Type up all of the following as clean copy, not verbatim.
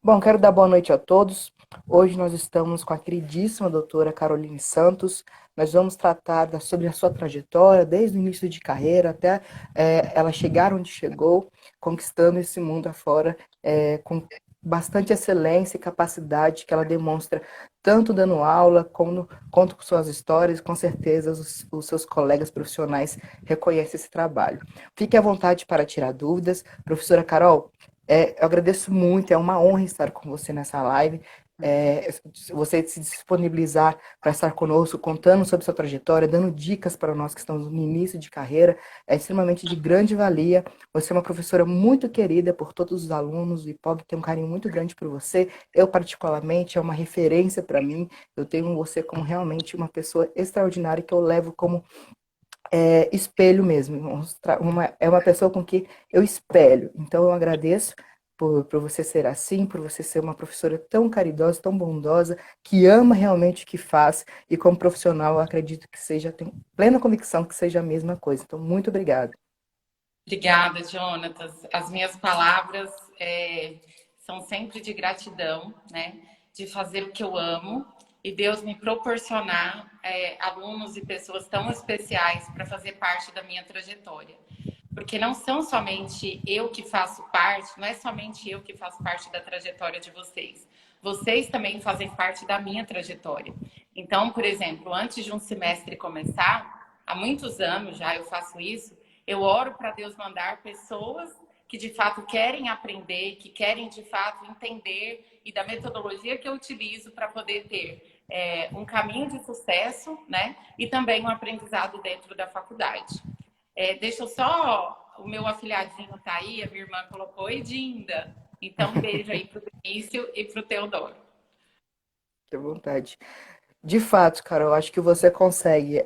Bom, quero dar boa noite a todos. Hoje nós estamos com a queridíssima doutora Caroline Santos. Nós vamos tratar sobre a sua trajetória, desde o início de carreira até ela chegar onde chegou, conquistando esse mundo afora, com bastante excelência e capacidade que ela demonstra, tanto dando aula quanto com suas histórias. Com certeza os seus colegas profissionais reconhecem esse trabalho. Fique à vontade para tirar dúvidas. Professora Carol, eu agradeço muito, é uma honra estar com você nessa live. Você se disponibilizar para estar conosco, contando sobre sua trajetória, dando dicas para nós que estamos no início de carreira, é extremamente de grande valia. Você é uma professora muito querida por todos os alunos e pode ter um carinho muito grande por você. Eu, particularmente, é uma referência para mim. Eu tenho você como realmente uma pessoa extraordinária que eu levo como espelho mesmo. É uma pessoa com que eu espelho. Então, eu agradeço por você ser assim, por você ser uma professora tão caridosa, tão bondosa, que ama realmente o que faz. E como profissional, eu acredito que seja, tenho plena convicção que seja a mesma coisa. Então, muito obrigada. Obrigada, Jonatas. As minhas palavras são sempre de gratidão, né? De fazer o que eu amo e Deus me proporcionar alunos e pessoas tão especiais para fazer parte da minha trajetória. Porque não são somente eu que faço parte, não é somente eu que faço parte da trajetória de vocês. Vocês também fazem parte da minha trajetória. Então, por exemplo, antes de um semestre começar, há muitos anos já eu faço isso, eu oro para Deus mandar pessoas que de fato querem aprender, que querem de fato entender e da metodologia que eu utilizo para poder ter um caminho de sucesso, né? E também um aprendizado dentro da faculdade. Deixa eu só... O meu afilhadinho tá aí, a minha irmã colocou Edinda. Então, um beijo aí para o Vinícius e para o Teodoro. Fique à vontade. De fato, cara, eu acho que você consegue,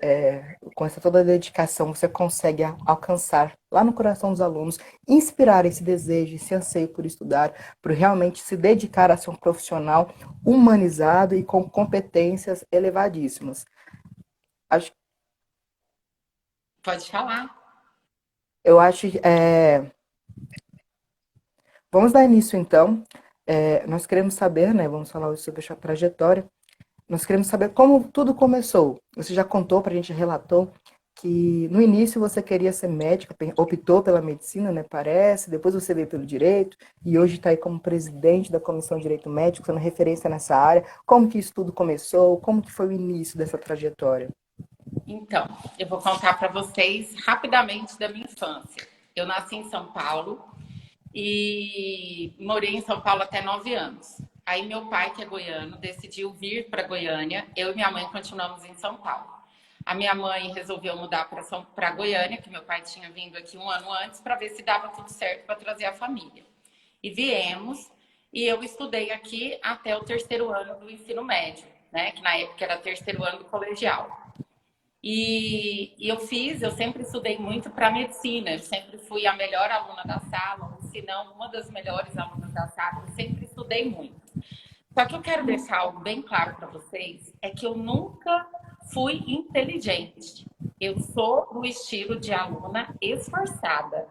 com essa toda dedicação, você consegue alcançar lá no coração dos alunos, inspirar esse desejo, esse anseio por estudar, por realmente se dedicar a ser um profissional humanizado e com competências elevadíssimas. Acho, Pode falar. eu acho, vamos dar início então. Nós queremos saber, né? Vamos falar hoje sobre a sua trajetória. Nós queremos saber como tudo começou. Você já contou para a gente, relatou que no início você queria ser médica, optou pela medicina, né? Parece. Depois você veio pelo direito e hoje está aí como presidente da Comissão de Direito Médico, sendo referência nessa área. Como que isso tudo começou? Como que foi o início dessa trajetória? Então, eu vou contar para vocês rapidamente da minha infância. Eu nasci em São Paulo e morei em São Paulo até 9 anos. Aí meu pai, que é goiano, decidiu vir para Goiânia. Eu e minha mãe continuamos em São Paulo. A minha mãe resolveu mudar para Goiânia, que meu pai tinha vindo aqui um ano antes, para ver se dava tudo certo para trazer a família. E viemos, e eu estudei aqui até o terceiro ano do ensino médio, né? Que na época era terceiro ano do colegial. Eu sempre estudei muito para medicina, eu sempre fui a melhor aluna da sala, ou se não, uma das melhores alunas da sala, eu sempre estudei muito. Só que eu quero deixar algo bem claro para vocês, é que eu nunca fui inteligente. Eu sou do estilo de aluna esforçada.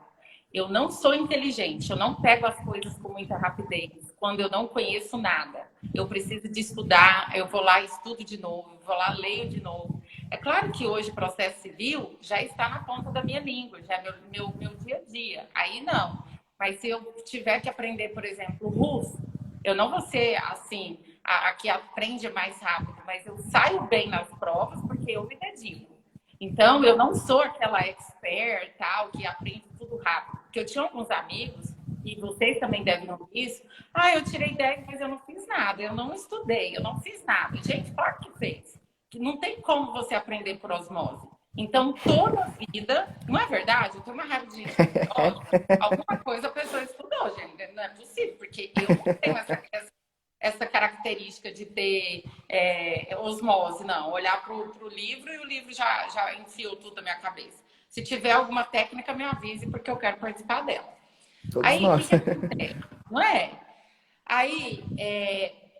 Eu não sou inteligente, eu não pego as coisas com muita rapidez, quando eu não conheço nada. Eu preciso de estudar, eu vou lá e estudo de novo, vou lá leio de novo. É claro que hoje o processo civil já está na ponta da minha língua, já é meu dia a dia. Aí não. Mas se eu tiver que aprender, por exemplo, russo, eu não vou ser assim, a que aprende mais rápido, mas eu saio bem nas provas porque eu me dedico. Então, eu não sou aquela expert tal que aprende tudo rápido. Porque eu tinha alguns amigos, e vocês também devem ouvir isso. Ah, eu tirei 10, mas eu não fiz nada. Eu não estudei, eu não fiz nada. Gente, claro que fez. Que não tem como você aprender por osmose. Então, toda a vida, não é verdade? Eu tenho uma raiva de gente estudiosa. Alguma coisa a pessoa estudou, gente. Não é possível, porque eu não tenho essa característica de ter osmose, não. Olhar para o livro e o livro já enfiou tudo na minha cabeça. Se tiver alguma técnica, me avise, porque eu quero participar dela. Todos Aí, o que, nós. que acontece? Não é? Aí,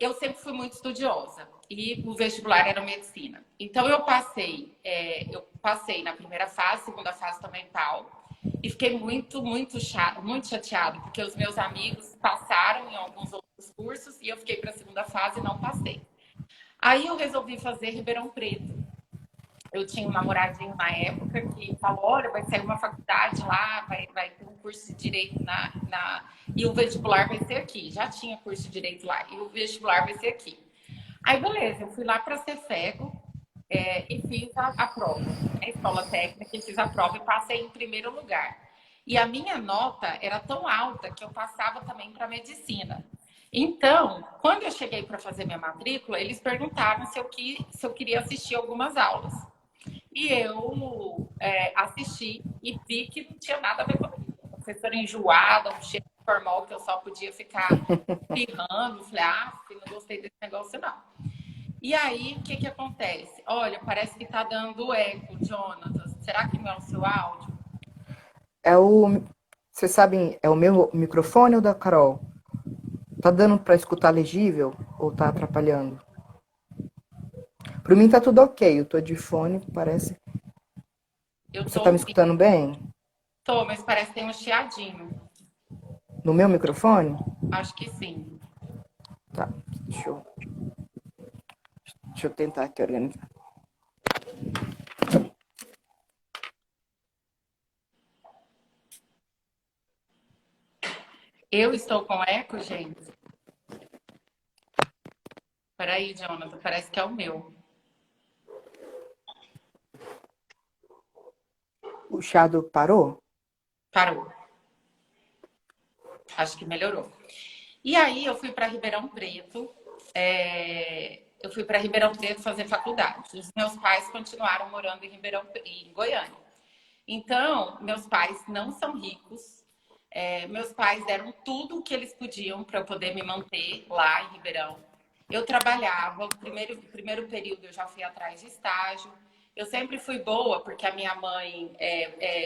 eu sempre fui muito estudiosa e o vestibular era medicina. Então, eu passei na primeira fase, segunda fase também tal. E fiquei muito chateada, porque os meus amigos passaram em alguns outros cursos e eu fiquei para a segunda fase e não passei. Aí eu resolvi fazer Ribeirão Preto. Eu tinha um namoradinho na época que falou, olha, vai sair uma faculdade lá, vai ter um curso de Direito e o vestibular vai ser aqui. Já tinha curso de Direito lá, e o vestibular vai ser aqui. Aí, beleza, eu fui lá para a Cefego e fiz a prova, a escola técnica, e fiz a prova e passei em primeiro lugar. E a minha nota era tão alta que eu passava também para medicina. Então, quando eu cheguei para fazer minha matrícula, eles perguntaram se eu queria assistir algumas aulas. E eu assisti e vi que não tinha nada a ver comigo. A professora enjoada, um cheiro de formol que eu só podia ficar espirrando. Falei, não gostei desse negócio, não. E aí, o que acontece? Olha, parece que tá dando eco, Jonathan. Será que não é o seu áudio? Vocês sabem, é o meu microfone ou da Carol? Tá dando para escutar legível ou tá atrapalhando? Para mim tá tudo ok, eu tô de fone, parece. Eu Você tô tá me ouvindo. escutando bem? Tô, mas parece que tem um chiadinho. No meu microfone? Acho que sim. Tá, deixa eu tentar aqui organizar. Eu estou com eco, gente? Peraí, Jonathan, parece que é o meu. O chiado parou? Parou. Acho que melhorou. E aí eu fui para Ribeirão Preto. Eu fui para Ribeirão Preto fazer faculdade. Os meus pais continuaram morando em Goiânia. Então, meus pais não são ricos. Meus pais deram tudo o que eles podiam para eu poder me manter lá em Ribeirão. Eu trabalhava, o primeiro período eu já fui atrás de estágio. Eu sempre fui boa, porque a minha mãe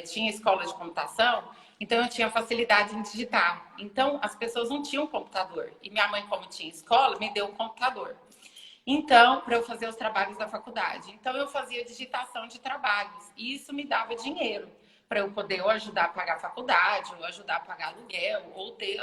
tinha escola de computação, então eu tinha facilidade em digitar. Então, as pessoas não tinham computador. E minha mãe, como tinha escola, me deu um computador. Então, para eu fazer os trabalhos da faculdade. Então, eu fazia digitação de trabalhos. E isso me dava dinheiro para eu poder ou ajudar a pagar a faculdade, ou ajudar a pagar aluguel, ou ter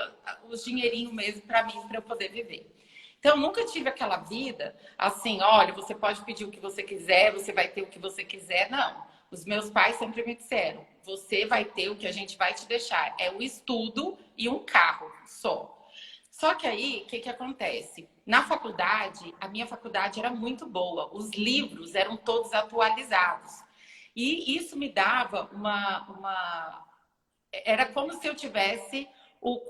os dinheirinhos mesmo para mim, para eu poder viver. Então, eu nunca tive aquela vida assim, olha, você pode pedir o que você quiser, você vai ter o que você quiser. Não. Os meus pais sempre me disseram, você vai ter o que a gente vai te deixar. É o estudo e um carro só. Só que aí, o que acontece? Na faculdade, a minha faculdade era muito boa. Os livros eram todos atualizados. E isso me dava Era como se eu tivesse o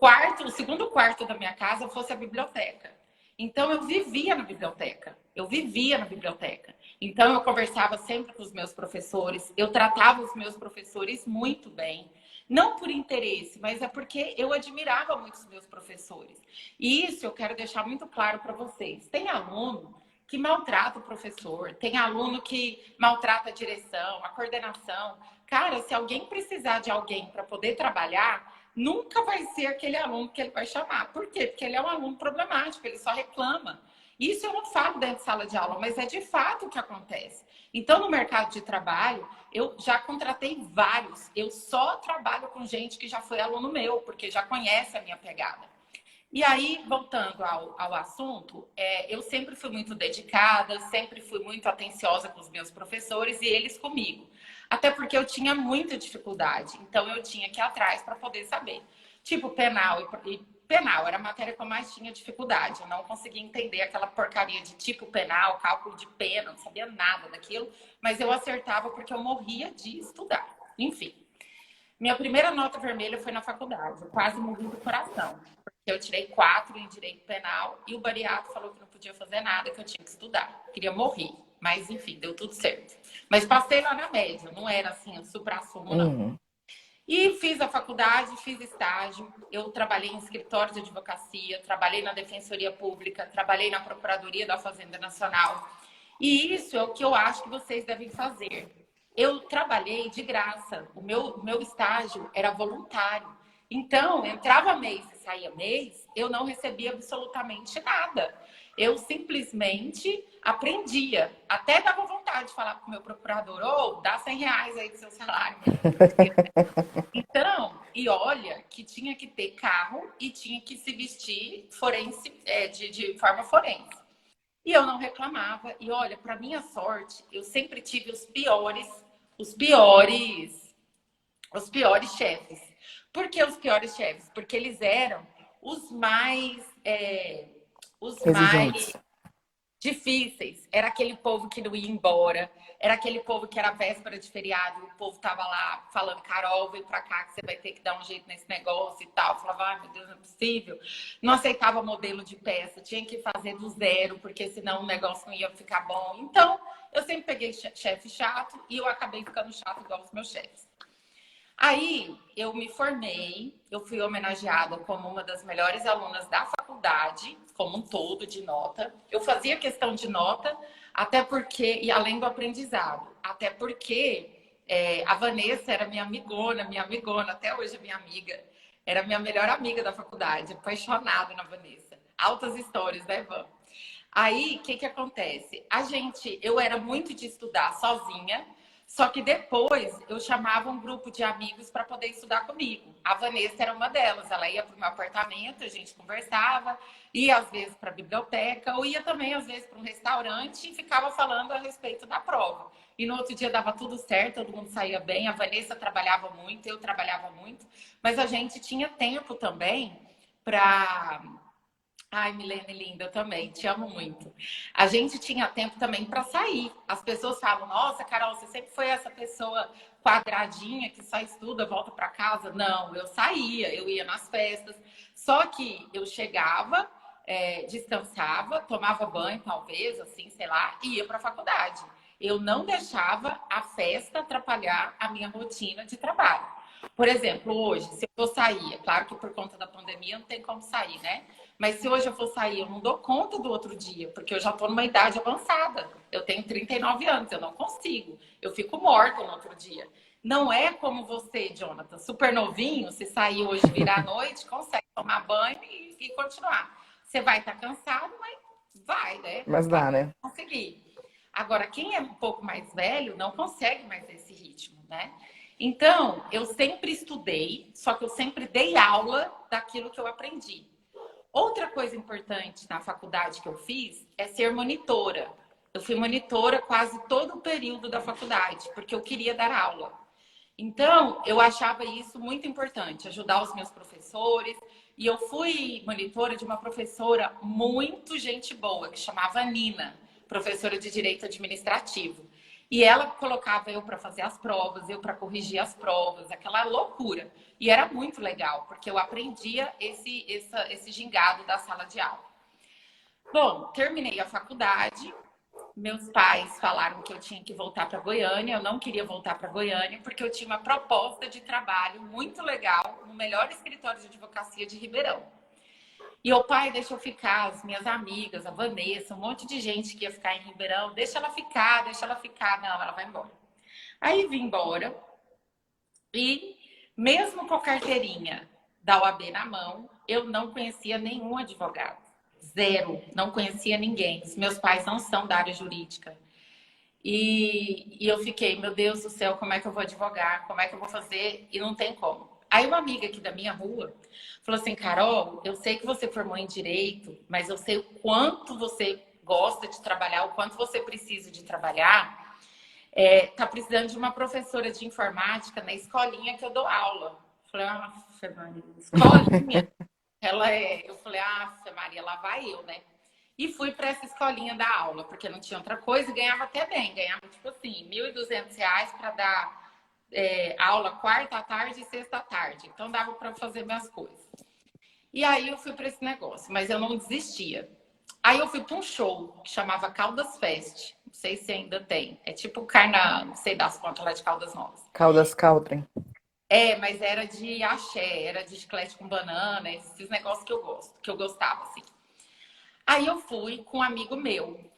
segundo quarto da minha casa fosse a biblioteca. Então, eu vivia na biblioteca. Eu vivia na biblioteca. Então, eu conversava sempre com os meus professores. Eu tratava os meus professores muito bem. Não por interesse, mas é porque eu admirava muito os meus professores. E isso eu quero deixar muito claro para vocês. Tem aluno que maltrata o professor, tem aluno que maltrata a direção, a coordenação. Cara, se alguém precisar de alguém para poder trabalhar, nunca vai ser aquele aluno que ele vai chamar. Por quê? Porque ele é um aluno problemático, ele só reclama. Isso eu não falo dentro de sala de aula, mas é de fato o que acontece. Então, no mercado de trabalho, eu já contratei vários. Eu só trabalho com gente que já foi aluno meu, porque já conhece a minha pegada. E aí, voltando ao assunto, eu sempre fui muito dedicada, sempre fui muito atenciosa com os meus professores e eles comigo. Até porque eu tinha muita dificuldade, então eu tinha que ir atrás para poder saber. Tipo, penal era a matéria que eu mais tinha dificuldade. Eu não conseguia entender aquela porcaria de tipo penal, cálculo de pena, não sabia nada daquilo, mas eu acertava porque eu morria de estudar. Enfim. Minha primeira nota vermelha foi na faculdade. Eu quase morri do coração. Porque eu tirei 4 em direito penal e o bariato falou que não podia fazer nada, que eu tinha que estudar. Queria morrer. Mas, enfim, deu tudo certo. Mas passei lá na média. Não era assim, o supra-sumo, não. Uhum. E fiz a faculdade, fiz estágio. Eu trabalhei em escritório de advocacia, trabalhei na Defensoria Pública, trabalhei na Procuradoria da Fazenda Nacional. E isso é o que eu acho que vocês devem fazer. Eu trabalhei de graça. O meu estágio era voluntário. Então, entrava mês e saía mês, eu não recebia absolutamente nada. eu simplesmente aprendia. Até dava vontade de falar para o meu procurador, ô, dá R$ 100 aí do seu salário. Então, e olha que tinha que ter carro e tinha que se vestir forense, de forma forense. E eu não reclamava. E olha, para minha sorte, eu sempre tive os piores, os piores chefes. Por que os piores chefes? Porque eles eram os mais, os Exigentes. mais difíceis. Era aquele povo que não ia embora. Era aquele povo que era véspera de feriado. O povo tava lá falando, Carol, vem pra cá que você vai ter que dar um jeito nesse negócio e tal. Eu falava, ai, meu Deus, não é possível. Não aceitava modelo de peça. Tinha que fazer do zero, porque senão o negócio não ia ficar bom. Então, eu sempre peguei chefe chato e eu acabei ficando chato igual os meus chefes. Aí eu me formei, eu fui homenageada como uma das melhores alunas da faculdade, como um todo, de nota. Eu fazia questão de nota, até porque, e além do aprendizado, até porque a Vanessa era minha amigona, até hoje é minha amiga, era minha melhor amiga da faculdade, apaixonada na Vanessa. Altas histórias, né, Van? Aí, o que que acontece? Eu era muito de estudar sozinha, só que depois eu chamava um grupo de amigos para poder estudar comigo. A Vanessa era uma delas. Ela ia para o meu apartamento, a gente conversava, ia às vezes para a biblioteca, ou ia também às vezes para um restaurante e ficava falando a respeito da prova. E no outro dia dava tudo certo, todo mundo saía bem. A Vanessa trabalhava muito, eu trabalhava muito, mas a gente tinha tempo também para... Ai, Milene linda, eu também te amo muito. A gente tinha tempo também para sair. As pessoas falam: Nossa, Carol, você sempre foi essa pessoa quadradinha que só estuda, volta para casa. Não, eu saía, eu ia nas festas. Só que eu chegava, descansava, tomava banho, talvez, assim, sei lá, e ia para a faculdade. Eu não deixava a festa atrapalhar a minha rotina de trabalho. Por exemplo, hoje, se eu for sair, é claro que por conta da pandemia não tem como sair, né? Mas se hoje eu for sair, eu não dou conta do outro dia, porque eu já estou numa idade avançada. Eu tenho 39 anos, eu não consigo. Eu fico morta no outro dia. Não é como você, Jonathan, super novinho, se sair hoje, virar à noite, consegue tomar banho e continuar. Você vai estar cansado, mas vai, né? Mas dá, né? Conseguir. Agora, quem é um pouco mais velho não consegue mais esse ritmo, né? Então, eu sempre estudei, só que eu sempre dei aula daquilo que eu aprendi. Outra coisa importante na faculdade que eu fiz é ser monitora. Eu fui monitora quase todo o período da faculdade, porque eu queria dar aula. Então, eu achava isso muito importante, ajudar os meus professores. E eu fui monitora de uma professora muito gente boa, que chamava Nina, professora de Direito Administrativo. E ela colocava eu para fazer as provas, eu para corrigir as provas, aquela loucura. E era muito legal, porque eu aprendia esse gingado da sala de aula. Bom, terminei a faculdade. Meus pais falaram que eu tinha que voltar para Goiânia. Eu não queria voltar para Goiânia, porque eu tinha uma proposta de trabalho muito legal no melhor escritório de advocacia de Ribeirão. E o pai, deixa eu ficar, as minhas amigas, a Vanessa, um monte de gente que ia ficar em Ribeirão, deixa ela ficar, deixa ela ficar. Não, ela vai embora. Aí vim embora e, mesmo com a carteirinha da OAB na mão, eu não conhecia nenhum advogado. Zero, não conhecia ninguém. Os meus pais não são da área jurídica. E eu fiquei, meu Deus do céu, como é que eu vou advogar? Como é que eu vou fazer? E não tem como. Aí uma amiga aqui da minha rua falou assim, Carol, eu sei que você formou em Direito, mas eu sei o quanto você gosta de trabalhar, o quanto você precisa de trabalhar. Tá precisando de uma professora de informática na escolinha que eu dou aula. Falei, Maria, escolinha? Eu falei, Maria, lá vai eu, né? E fui para essa escolinha dar aula, porque não tinha outra coisa e ganhava até bem. Ganhava, tipo assim, R$ 1.200 para dar aula quarta à tarde e sexta à tarde. Então dava para fazer minhas coisas. E aí eu fui para esse negócio, mas eu não desistia. Aí eu fui para um show que chamava Caldas Fest. Não sei se ainda tem. É tipo carna, não sei das quantas lá de Caldas Novas. Caldas Caltrim. Mas era de axé, era de chiclete com banana, esses negócios que eu gosto, que eu gostava, assim. Aí eu fui com um amigo meu.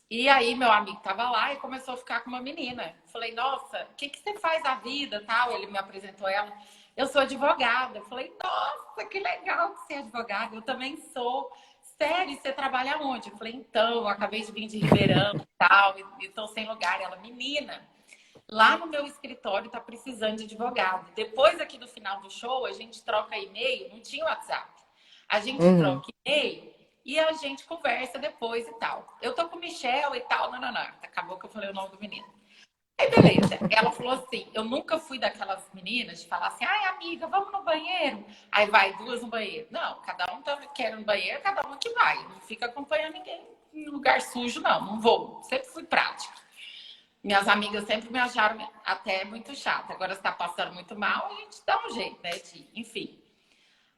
E aí meu amigo tava lá e começou a ficar com uma menina. Falei, nossa, o que você faz da vida, tal? Ele me apresentou ela. Eu sou advogada. Falei, nossa, que legal que você é advogada. Eu também sou. sério, você trabalha onde? Eu falei, então, eu acabei de vir de Ribeirão e tal, e tô sem lugar. Ela, menina, lá no meu escritório tá precisando de advogado. Depois aqui do final do show, a gente troca e-mail, não tinha WhatsApp. A gente Uhum. troca e-mail e a gente conversa depois e tal. Eu tô com o Michel e tal, não. Acabou que eu falei o nome do menino. Aí, beleza. Ela falou assim: eu nunca fui daquelas meninas de falar assim, ai, amiga, vamos no banheiro. Aí vai duas no banheiro. Não, cada um tá querendo no banheiro, cada um que vai. Não fica acompanhando ninguém em lugar sujo, não. Não vou. Sempre fui prática. Minhas amigas sempre me acharam até muito chata. Agora, se tá passando muito mal, a gente dá um jeito, né? Enfim.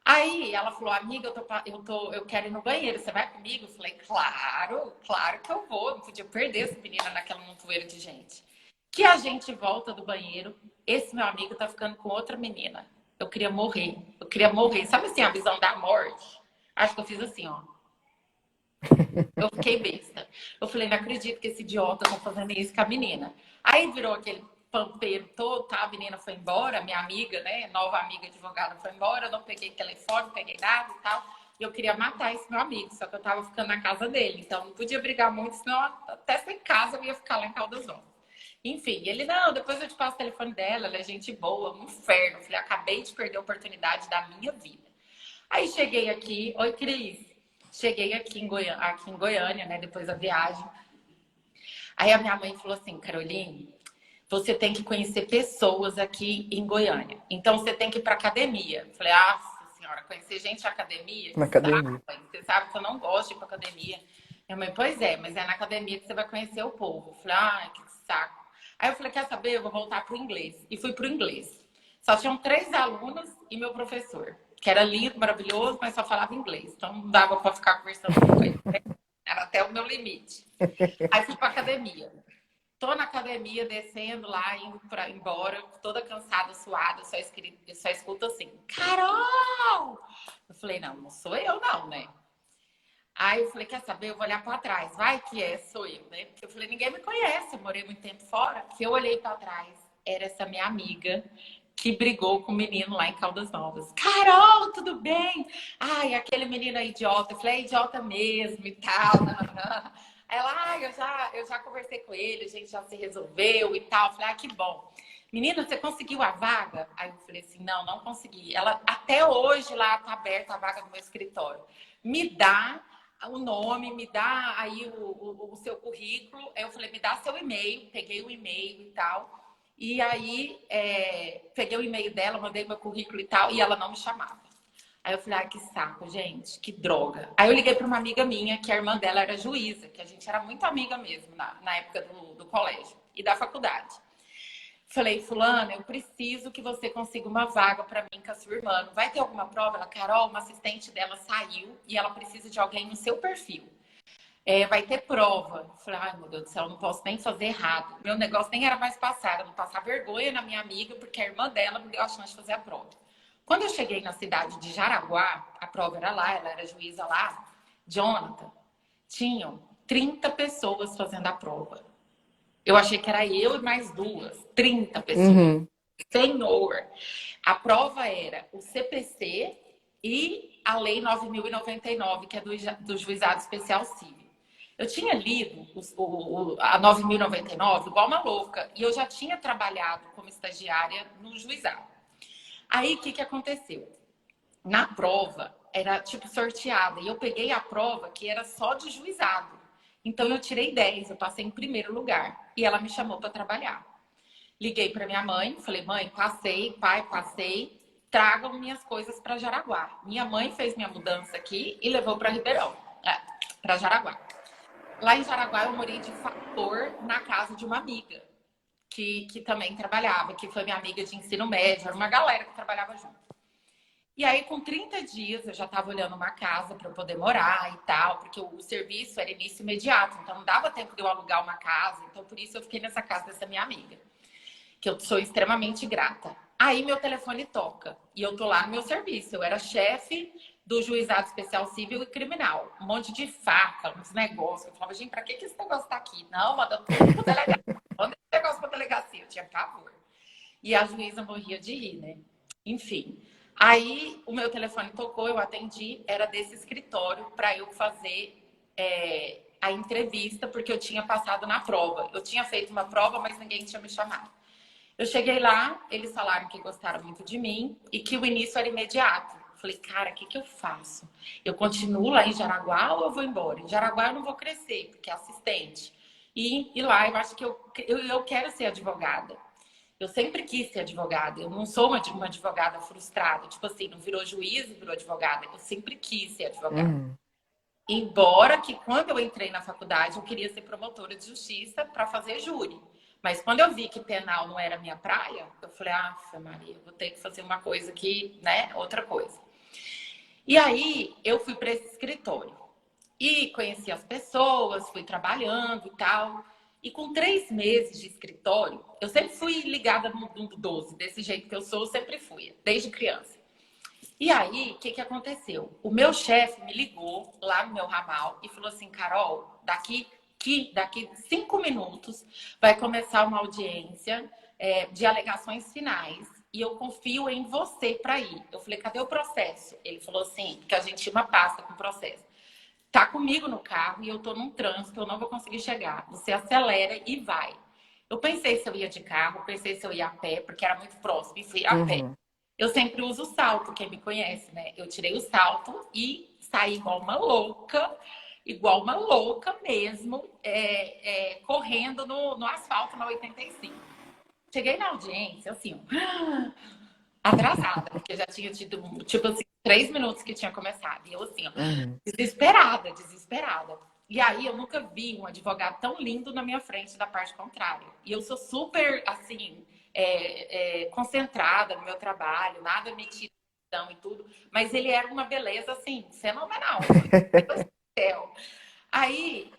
Aí ela falou, amiga, eu quero ir no banheiro, você vai comigo? Eu falei, claro, claro que eu vou. Não podia perder essa menina naquela montoeira de gente. Que a gente volta do banheiro, esse meu amigo tá ficando com outra menina. Eu queria morrer, eu queria morrer. Sabe assim, a visão da morte? Acho que eu fiz assim, ó. Eu fiquei besta. Eu falei, não acredito que esse idiota tá fazendo isso com a menina. Aí virou aquele pampeiro todo, tá? A menina foi embora, minha amiga, né? Nova amiga advogada foi embora, eu não peguei telefone, não peguei nada e tal. E eu queria matar esse meu amigo, só que eu tava ficando na casa dele. Então não podia brigar muito, senão até sem casa eu ia ficar lá em Caldas Novas. Enfim, ele, não, depois eu te passo o telefone dela, ela é gente boa, um inferno. Eu falei, acabei de perder a oportunidade da minha vida. Aí cheguei aqui, oi Cris, cheguei aqui em Goiânia, né, depois da viagem. Aí a minha mãe falou assim, Caroline, você tem que conhecer pessoas aqui em Goiânia. Então você tem que ir para academia. Eu falei, nossa senhora, conhecer gente na academia, Na que saco, academia. mãe. Você sabe que eu não gosto de ir para academia. Minha mãe, pois é, mas é na academia que você vai conhecer o povo. Eu falei, ai, que saco. Aí eu falei, quer saber? Eu vou voltar pro inglês. E fui pro inglês. Só tinham 3 alunos e meu professor, que era lindo, maravilhoso, mas só falava inglês. Então não dava para ficar conversando com ele. Era até o meu limite. Aí fui para academia. Tô na academia, descendo lá, indo para embora, toda cansada, suada, só escuto assim, Carol! Eu falei, não, não sou eu não, né? Aí eu falei, quer saber? Eu vou olhar para trás. Vai que sou eu, né? Porque eu falei, ninguém me conhece, eu morei muito tempo fora. Que eu olhei para trás, era essa minha amiga que brigou com o menino lá em Caldas Novas. Carol, tudo bem? Ai, aquele menino é idiota. Eu falei, é idiota mesmo e tal. Nananã. Ela, eu já conversei com ele, a gente já se resolveu e tal. Eu falei, que bom. Menina, você conseguiu a vaga? Aí eu falei assim, não, não consegui. Ela, até hoje lá tá aberta a vaga no meu escritório. Me dá o nome, me dá aí o seu currículo. Aí eu falei, me dá seu e-mail. Peguei o e-mail e tal. E aí, peguei o e-mail dela, mandei meu currículo e tal, e ela não me chamava. Aí eu falei, que saco, gente, que droga. Aí eu liguei para uma amiga minha, que a irmã dela era juíza, que a gente era muito amiga mesmo na época do colégio e da faculdade. Falei, fulana, eu preciso que você consiga uma vaga para mim com a sua irmã. Não vai ter alguma prova? Ela, Carol, uma assistente dela saiu e ela precisa de alguém no seu perfil. Vai ter prova. Eu falei, ai meu Deus do céu, eu não posso nem fazer errado. Meu negócio nem era mais passar, eu não passar vergonha na minha amiga, porque a irmã dela me deu a chance de fazer a prova. Quando eu cheguei na cidade de Jaraguá, a prova era lá, ela era juíza lá, Jonathan, tinham 30 pessoas fazendo a prova. Eu achei que era eu e mais 30 pessoas. Uhum. Senhor! A prova era o CPC e a Lei 9.099, que é do Juizado Especial Civil. Eu tinha lido a 9.099 igual uma louca, e eu já tinha trabalhado como estagiária no juizado. Aí, o que aconteceu? Na prova, era tipo sorteada, e eu peguei a prova que era só de juizado. Então, eu tirei 10, eu passei em primeiro lugar, e ela me chamou para trabalhar. Liguei para minha mãe, falei, mãe, passei, pai, passei, tragam minhas coisas para Jaraguá. Minha mãe fez minha mudança aqui e levou para Ribeirão, para Jaraguá. Lá em Jaraguá eu morei de favor na casa de uma amiga que também trabalhava, que foi minha amiga de ensino médio, era uma galera que trabalhava junto. E aí, com 30 dias, eu já estava olhando uma casa para eu poder morar e tal, porque o serviço era início imediato, então não dava tempo de eu alugar uma casa, então por isso eu fiquei nessa casa dessa minha amiga, que eu sou extremamente grata. Aí meu telefone toca e eu tô lá no meu serviço. Eu era chefe do Juizado Especial Civil e Criminal. Um monte de faca, uns negócios. Eu falava, gente, pra que esse negócio tá aqui? Não, manda tudo pro delegado. Manda esse negócio pra delegacia. Eu tinha pavor. E a juíza morria de rir, né? Enfim. Aí o meu telefone tocou, eu atendi, era desse escritório para eu fazer a entrevista, porque eu tinha passado na prova. Eu tinha feito uma prova, mas ninguém tinha me chamado. Eu cheguei lá, eles falaram que gostaram muito de mim e que o início era imediato. Falei, cara, o que que eu faço? Eu continuo lá em Jaraguá ou eu vou embora? Em Jaraguá eu não vou crescer, porque é assistente. E lá eu acho que eu quero ser advogada. Eu sempre quis ser advogada. Eu não sou uma advogada frustrada. Tipo assim, não virou juiz e virou advogada. Eu sempre quis ser advogada. Uhum. Embora que quando eu entrei na faculdade, eu queria ser promotora de justiça para fazer júri. Mas quando eu vi que penal não era minha praia, eu falei, ah, Maria, eu vou ter que fazer uma coisa que, né, outra coisa. E aí eu fui para esse escritório e conheci as pessoas, fui trabalhando e tal. E com 3 meses de escritório, eu sempre fui ligada no mundo 12, desse jeito que eu sou, eu sempre fui, desde criança. E aí, o que que aconteceu? O meu chefe me ligou lá no meu ramal e falou assim, Carol, daqui 5 minutos vai começar uma audiência de alegações finais e eu confio em você para ir. Eu falei, cadê o processo? Ele falou assim, porque a gente tinha uma pasta com processo. Tá comigo no carro e eu tô num trânsito, eu não vou conseguir chegar. Você acelera e vai. Eu pensei se eu ia de carro, pensei se eu ia a pé, porque era muito próximo, e fui a pé. Uhum. Eu sempre uso salto, quem me conhece, né? Eu tirei o salto e saí igual uma louca mesmo, correndo no asfalto na 85. Cheguei na audiência, assim, atrasada, porque já tinha tido, tipo assim, 3 minutos que tinha começado. E eu, assim, ó, Uhum. desesperada, desesperada. E aí eu nunca vi um advogado tão lindo na minha frente da parte contrária. E eu sou super, assim, concentrada no meu trabalho, nada metido e tudo. Mas ele era uma beleza, assim, fenomenal. Meu Deus do céu. Aí,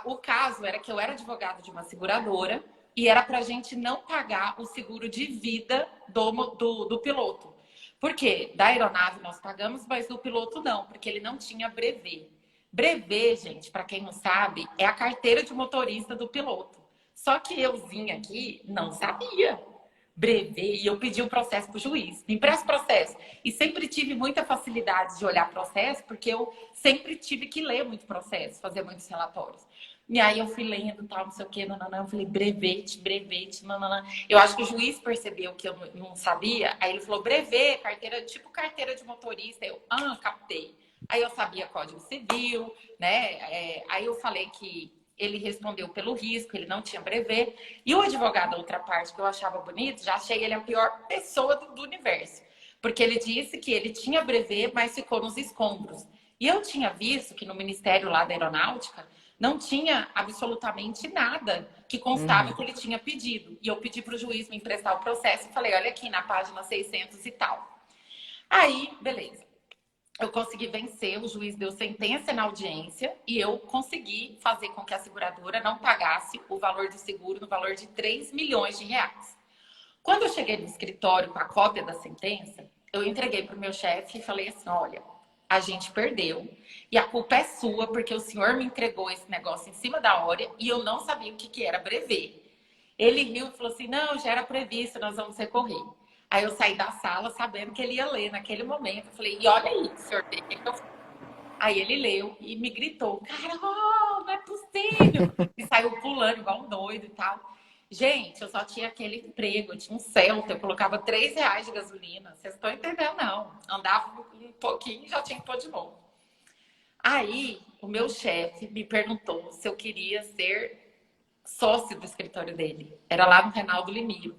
o caso era que eu era advogada de uma seguradora e era para a gente não pagar o seguro de vida do piloto. Por quê? Da aeronave nós pagamos, mas do piloto não, porque ele não tinha brevet. Brevet, gente, para quem não sabe, é a carteira de motorista do piloto. Só que euzinha aqui não sabia brevet e eu pedi o processo para o juiz. Me empresta o processo. E sempre tive muita facilidade de olhar processo, porque eu sempre tive que ler muito processo, fazer muitos relatórios. E aí eu fui lendo, tal, não sei o quê, nananã, eu falei, brevet, nananã. Eu acho que o juiz percebeu que eu não sabia, aí ele falou, brevet, carteira, tipo carteira de motorista. Eu, captei. Aí eu sabia Código Civil, né? Aí eu falei que ele respondeu pelo risco, ele não tinha brevet. E o advogado da outra parte, que eu achava bonito, já achei ele a pior pessoa do universo. Porque ele disse que ele tinha brevet, mas ficou nos escombros. E eu tinha visto que no Ministério lá da Aeronáutica não tinha absolutamente nada que constava Uhum. que ele tinha pedido. E eu pedi para o juiz me emprestar o processo e falei, olha aqui na página 600 e tal. Aí, beleza. Eu consegui vencer, o juiz deu sentença na audiência e eu consegui fazer com que a seguradora não pagasse o valor do seguro no valor de 3 milhões de reais. Quando eu cheguei no escritório com a cópia da sentença, eu entreguei para o meu chefe e falei assim, olha, a gente perdeu e a culpa é sua porque o senhor me entregou esse negócio em cima da hora e eu não sabia o que era brevet. Ele riu e falou assim, não, já era previsto, nós vamos recorrer. Aí eu saí da sala sabendo que ele ia ler naquele momento. Eu falei, e olha aí, senhor, o que eu fiz? Aí ele leu e me gritou, Carol, não é possível. E saiu pulando igual um doido e tal. Gente, eu só tinha aquele emprego, eu tinha um Celta, eu colocava R$ 3 de gasolina. Vocês estão entendendo, não. Andava um pouquinho e já tinha que pôr de novo. Aí, o meu chefe me perguntou se eu queria ser sócio do escritório dele. Era lá no Reinaldo Limiro.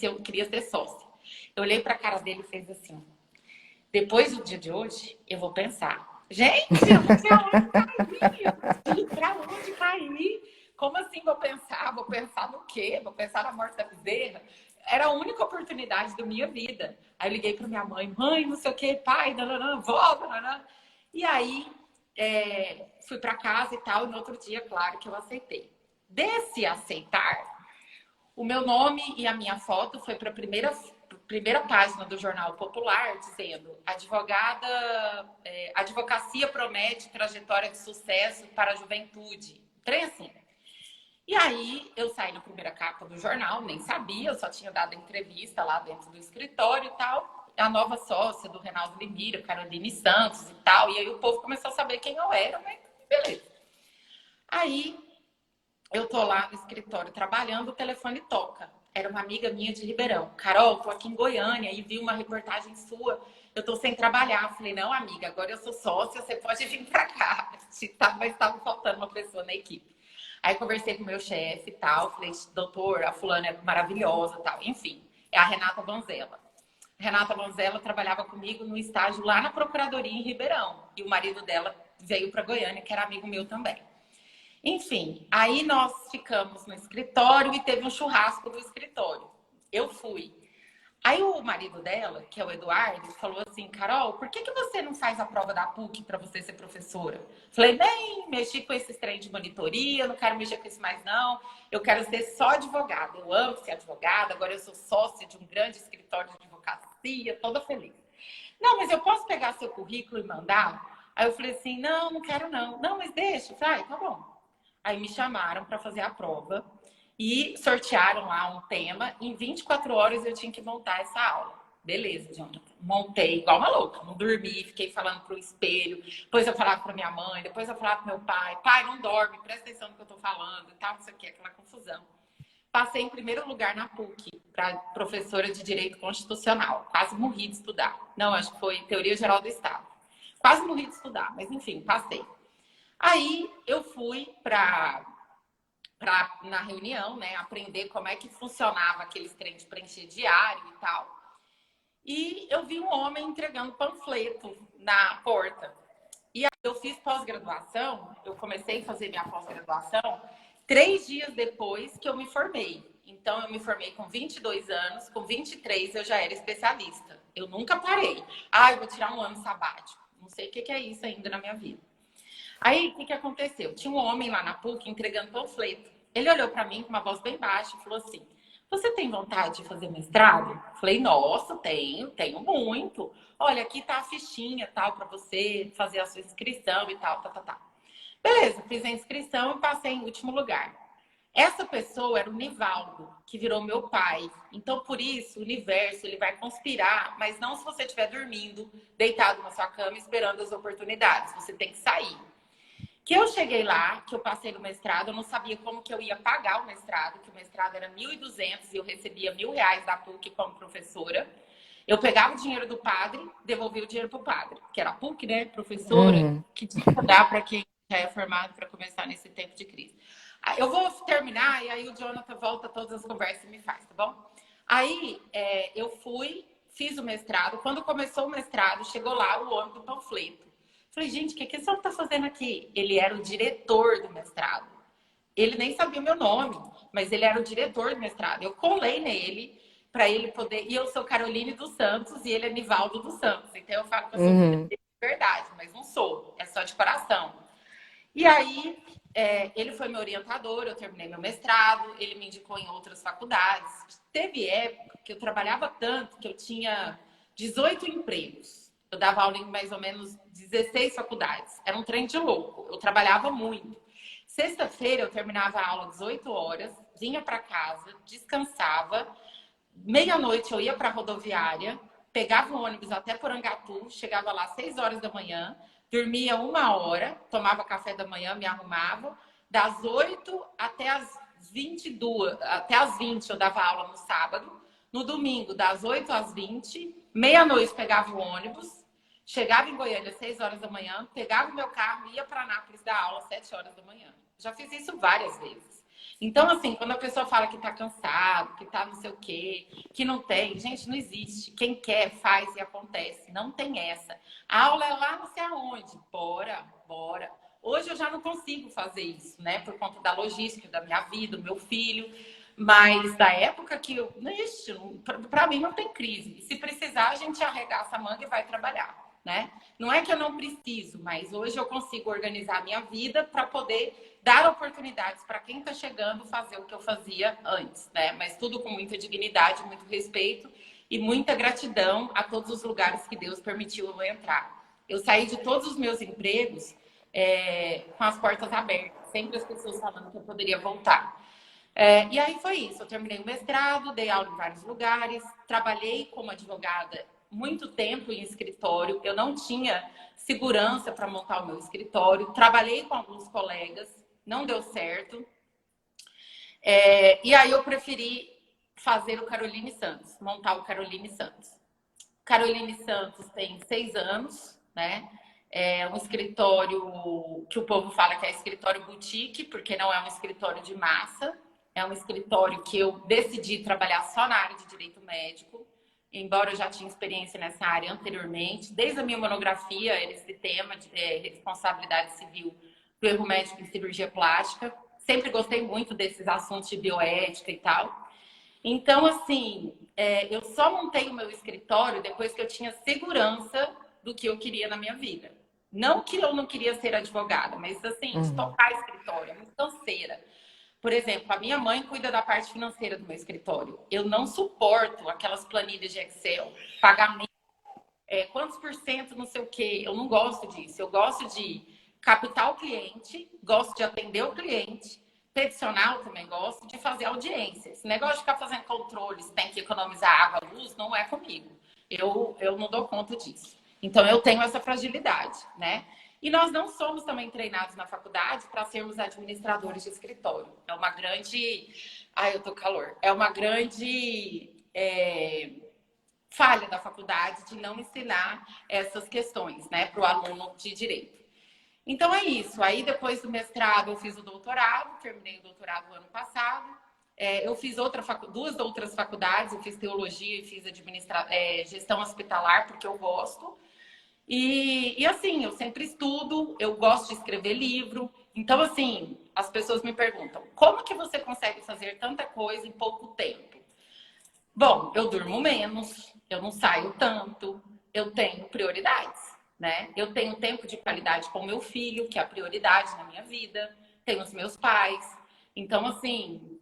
Eu queria ser sócio. Eu olhei para a cara dele e fez assim: depois do dia de hoje, eu vou pensar. Gente, eu não sei aonde cair. Eu não sei para onde cair. Como assim vou pensar? Vou pensar no quê? Vou pensar na morte da bezerra? Era a única oportunidade da minha vida. Aí eu liguei para minha mãe, mãe, não sei o quê, pai, nananã, vó, nananã. E aí fui para casa e tal. E no outro dia, claro que eu aceitei. Desse aceitar, o meu nome e a minha foto foi para a primeira página do Jornal Popular, dizendo advocacia promete trajetória de sucesso para a juventude. Trem assim. E aí eu saí na primeira capa do jornal, nem sabia, eu só tinha dado entrevista lá dentro do escritório e tal. a nova sócia do Reinaldo Limeira, Caroline Santos e tal. E aí o povo começou a saber quem eu era, mas beleza. Aí eu tô lá no escritório trabalhando, o telefone toca. Era uma amiga minha de Ribeirão. Carol, tô aqui em Goiânia e vi uma reportagem sua. Eu tô sem trabalhar. Eu falei, não, amiga, agora eu sou sócia, você pode vir pra cá. Mas estava faltando uma pessoa na equipe. Aí conversei com o meu chefe e tal. Falei, doutor, a fulana é maravilhosa e tal. Enfim, é a Renata Vanzella. Renata Vanzella trabalhava comigo no estágio lá na Procuradoria em Ribeirão. E o marido dela veio para Goiânia, que era amigo meu também. Enfim, aí nós ficamos no escritório e teve um churrasco do escritório. Eu fui. Aí o marido dela, que é o Eduardo, falou assim, Carol, por que você não faz a prova da PUC para você ser professora? Falei, bem, mexi com esses trem de monitoria, não quero mexer com isso mais não. Eu quero ser só advogada. Eu amo ser advogada, agora eu sou sócia de um grande escritório de advocacia, toda feliz. Não, mas eu posso pegar seu currículo e mandar? Aí eu falei assim, não, não quero não. Não, mas deixa. Eu falei, tá bom. Aí me chamaram para fazer a prova e sortearam lá um tema. Em 24 horas eu tinha que montar essa aula. Beleza, Jonathan. Montei igual uma louca. Não dormi, fiquei falando pro espelho. Depois eu falava pra minha mãe, depois eu falava pro meu pai. Pai, não dorme, presta atenção no que eu tô falando e tal, não sei o que, aquela confusão. Passei em primeiro lugar na PUC, para professora de Direito Constitucional. Quase morri de estudar. Não, acho que foi Teoria Geral do Estado. Quase morri de estudar, mas enfim, passei. Aí eu fui na reunião, né, aprender como é que funcionava aqueles trem de preencher diário e tal. E eu vi um homem entregando panfleto na porta. E aí eu fiz pós-graduação, eu comecei a fazer minha pós-graduação 3 dias depois que eu me formei. Então, eu me formei com 22 anos, com 23 eu já era especialista. Eu nunca parei. Eu vou tirar um ano sabático. Não sei o que é isso ainda na minha vida. Aí, o que aconteceu? Tinha um homem lá na PUC entregando panfleto. Ele olhou para mim com uma voz bem baixa e falou assim, você tem vontade de fazer mestrado? Falei, nossa, tenho muito. Olha, aqui tá a fichinha, tal, para você fazer a sua inscrição e tal, tá. Beleza, fiz a inscrição e passei em último lugar. Essa pessoa era o Nivaldo, que virou meu pai. Então, por isso, o universo ele vai conspirar, mas não se você estiver dormindo, deitado na sua cama, esperando as oportunidades. Você tem que sair. Que eu cheguei lá, que eu passei no mestrado, eu não sabia como que eu ia pagar o mestrado, que o mestrado era 1.200 e eu recebia R$ 1.000 da PUC como professora. Eu pegava o dinheiro do padre, devolvia o dinheiro pro padre, que era a PUC, né, professora, que tinha que dar para quem já é formado para começar nesse tempo de crise. Eu vou terminar e aí o Jonathan volta todas as conversas e me faz, tá bom? Aí eu fui, fiz o mestrado. Quando começou o mestrado, chegou lá o homem do panfleto. Falei, gente, o que esse homem tá fazendo aqui? Ele era o diretor do mestrado. Ele nem sabia o meu nome, mas ele era o diretor do mestrado. Eu colei nele para ele poder... E eu sou Caroline dos Santos e ele é Nivaldo dos Santos. Então eu falo que eu sou filha de verdade, mas não sou. É só de coração. E aí, ele foi meu orientador, eu terminei meu mestrado, ele me indicou em outras faculdades. Teve época que eu trabalhava tanto que eu tinha 18 empregos. Eu dava aula em mais ou menos 16 faculdades. Era um trem de louco. Eu trabalhava muito. Sexta-feira eu terminava a aula às 18 horas, vinha para casa, descansava. Meia-noite eu ia para a rodoviária, pegava o ônibus até Porangatu, chegava lá às 6 horas da manhã, dormia 1 hora, tomava café da manhã, me arrumava. Das 8 até as 22, até as 20 eu dava aula no sábado. No domingo, das 8 às 20, meia-noite pegava o ônibus, chegava em Goiânia às 6 horas da manhã, pegava o meu carro e ia para Anápolis dar aula às 7 horas da manhã. Já fiz isso várias vezes. Então, assim, quando a pessoa fala que tá cansado, que tá não sei o quê, que não tem, gente, não existe. Quem quer, faz e acontece. Não tem essa. A aula é lá não sei aonde. Bora. Hoje eu já não consigo fazer isso, né? Por conta da logística, da minha vida, do meu filho. Mas da época que eu... Ixi, pra mim não tem crise. E se precisar, a gente arregaça a manga e vai trabalhar, né? Não é que eu não preciso, mas hoje eu consigo organizar a minha vida para poder dar oportunidades para quem está chegando fazer o que eu fazia antes, né? Mas tudo com muita dignidade, muito respeito e muita gratidão a todos os lugares que Deus permitiu eu entrar. Eu saí de todos os meus empregos com as portas abertas, sempre as pessoas falando que eu poderia voltar. E aí foi isso, eu terminei o mestrado, dei aula em vários lugares, trabalhei como advogada muito tempo em escritório, eu não tinha segurança para montar o meu escritório, trabalhei com alguns colegas, não deu certo. E aí eu preferi fazer o Caroline Santos, montar o Caroline Santos. Caroline Santos tem 6 anos, né? É um escritório que o povo fala que é escritório boutique, porque não é um escritório de massa. É um escritório que eu decidi trabalhar só na área de direito médico, embora eu já tinha experiência nessa área anteriormente. Desde a minha monografia, esse tema de responsabilidade civil do erro médico em cirurgia plástica. Sempre gostei muito desses assuntos de bioética e tal. Então, assim, eu só montei o meu escritório depois que eu tinha segurança do que eu queria na minha vida. Não que eu não queria ser advogada, mas assim, de Uhum. tocar escritório, é muito canseira. Por exemplo, a minha mãe cuida da parte financeira do meu escritório. Eu não suporto aquelas planilhas de Excel, pagamento, quantos por cento, não sei o quê. Eu não gosto disso. Eu gosto de captar o cliente, gosto de atender o cliente. Peticional também gosto de fazer audiência. Esse negócio de ficar fazendo controles, tem que economizar água, luz, não é comigo. Eu não dou conta disso. Então, eu tenho essa fragilidade, né? E nós não somos também treinados na faculdade para sermos administradores de escritório. É uma grande. Ai, eu tô calor. É uma grande falha da faculdade de não ensinar essas questões, né, para o aluno de direito. Então é isso. Aí depois do mestrado eu fiz o doutorado, terminei o doutorado ano passado. Eu fiz duas outras faculdades, eu fiz teologia e fiz gestão hospitalar, porque eu gosto. E assim, eu sempre estudo, eu gosto de escrever livro. Então, assim, as pessoas me perguntam, como que você consegue fazer tanta coisa em pouco tempo? Bom, eu durmo menos, eu não saio tanto, eu tenho prioridades, né? Eu tenho tempo de qualidade com meu filho, que é a prioridade na minha vida, tenho os meus pais. Então, assim,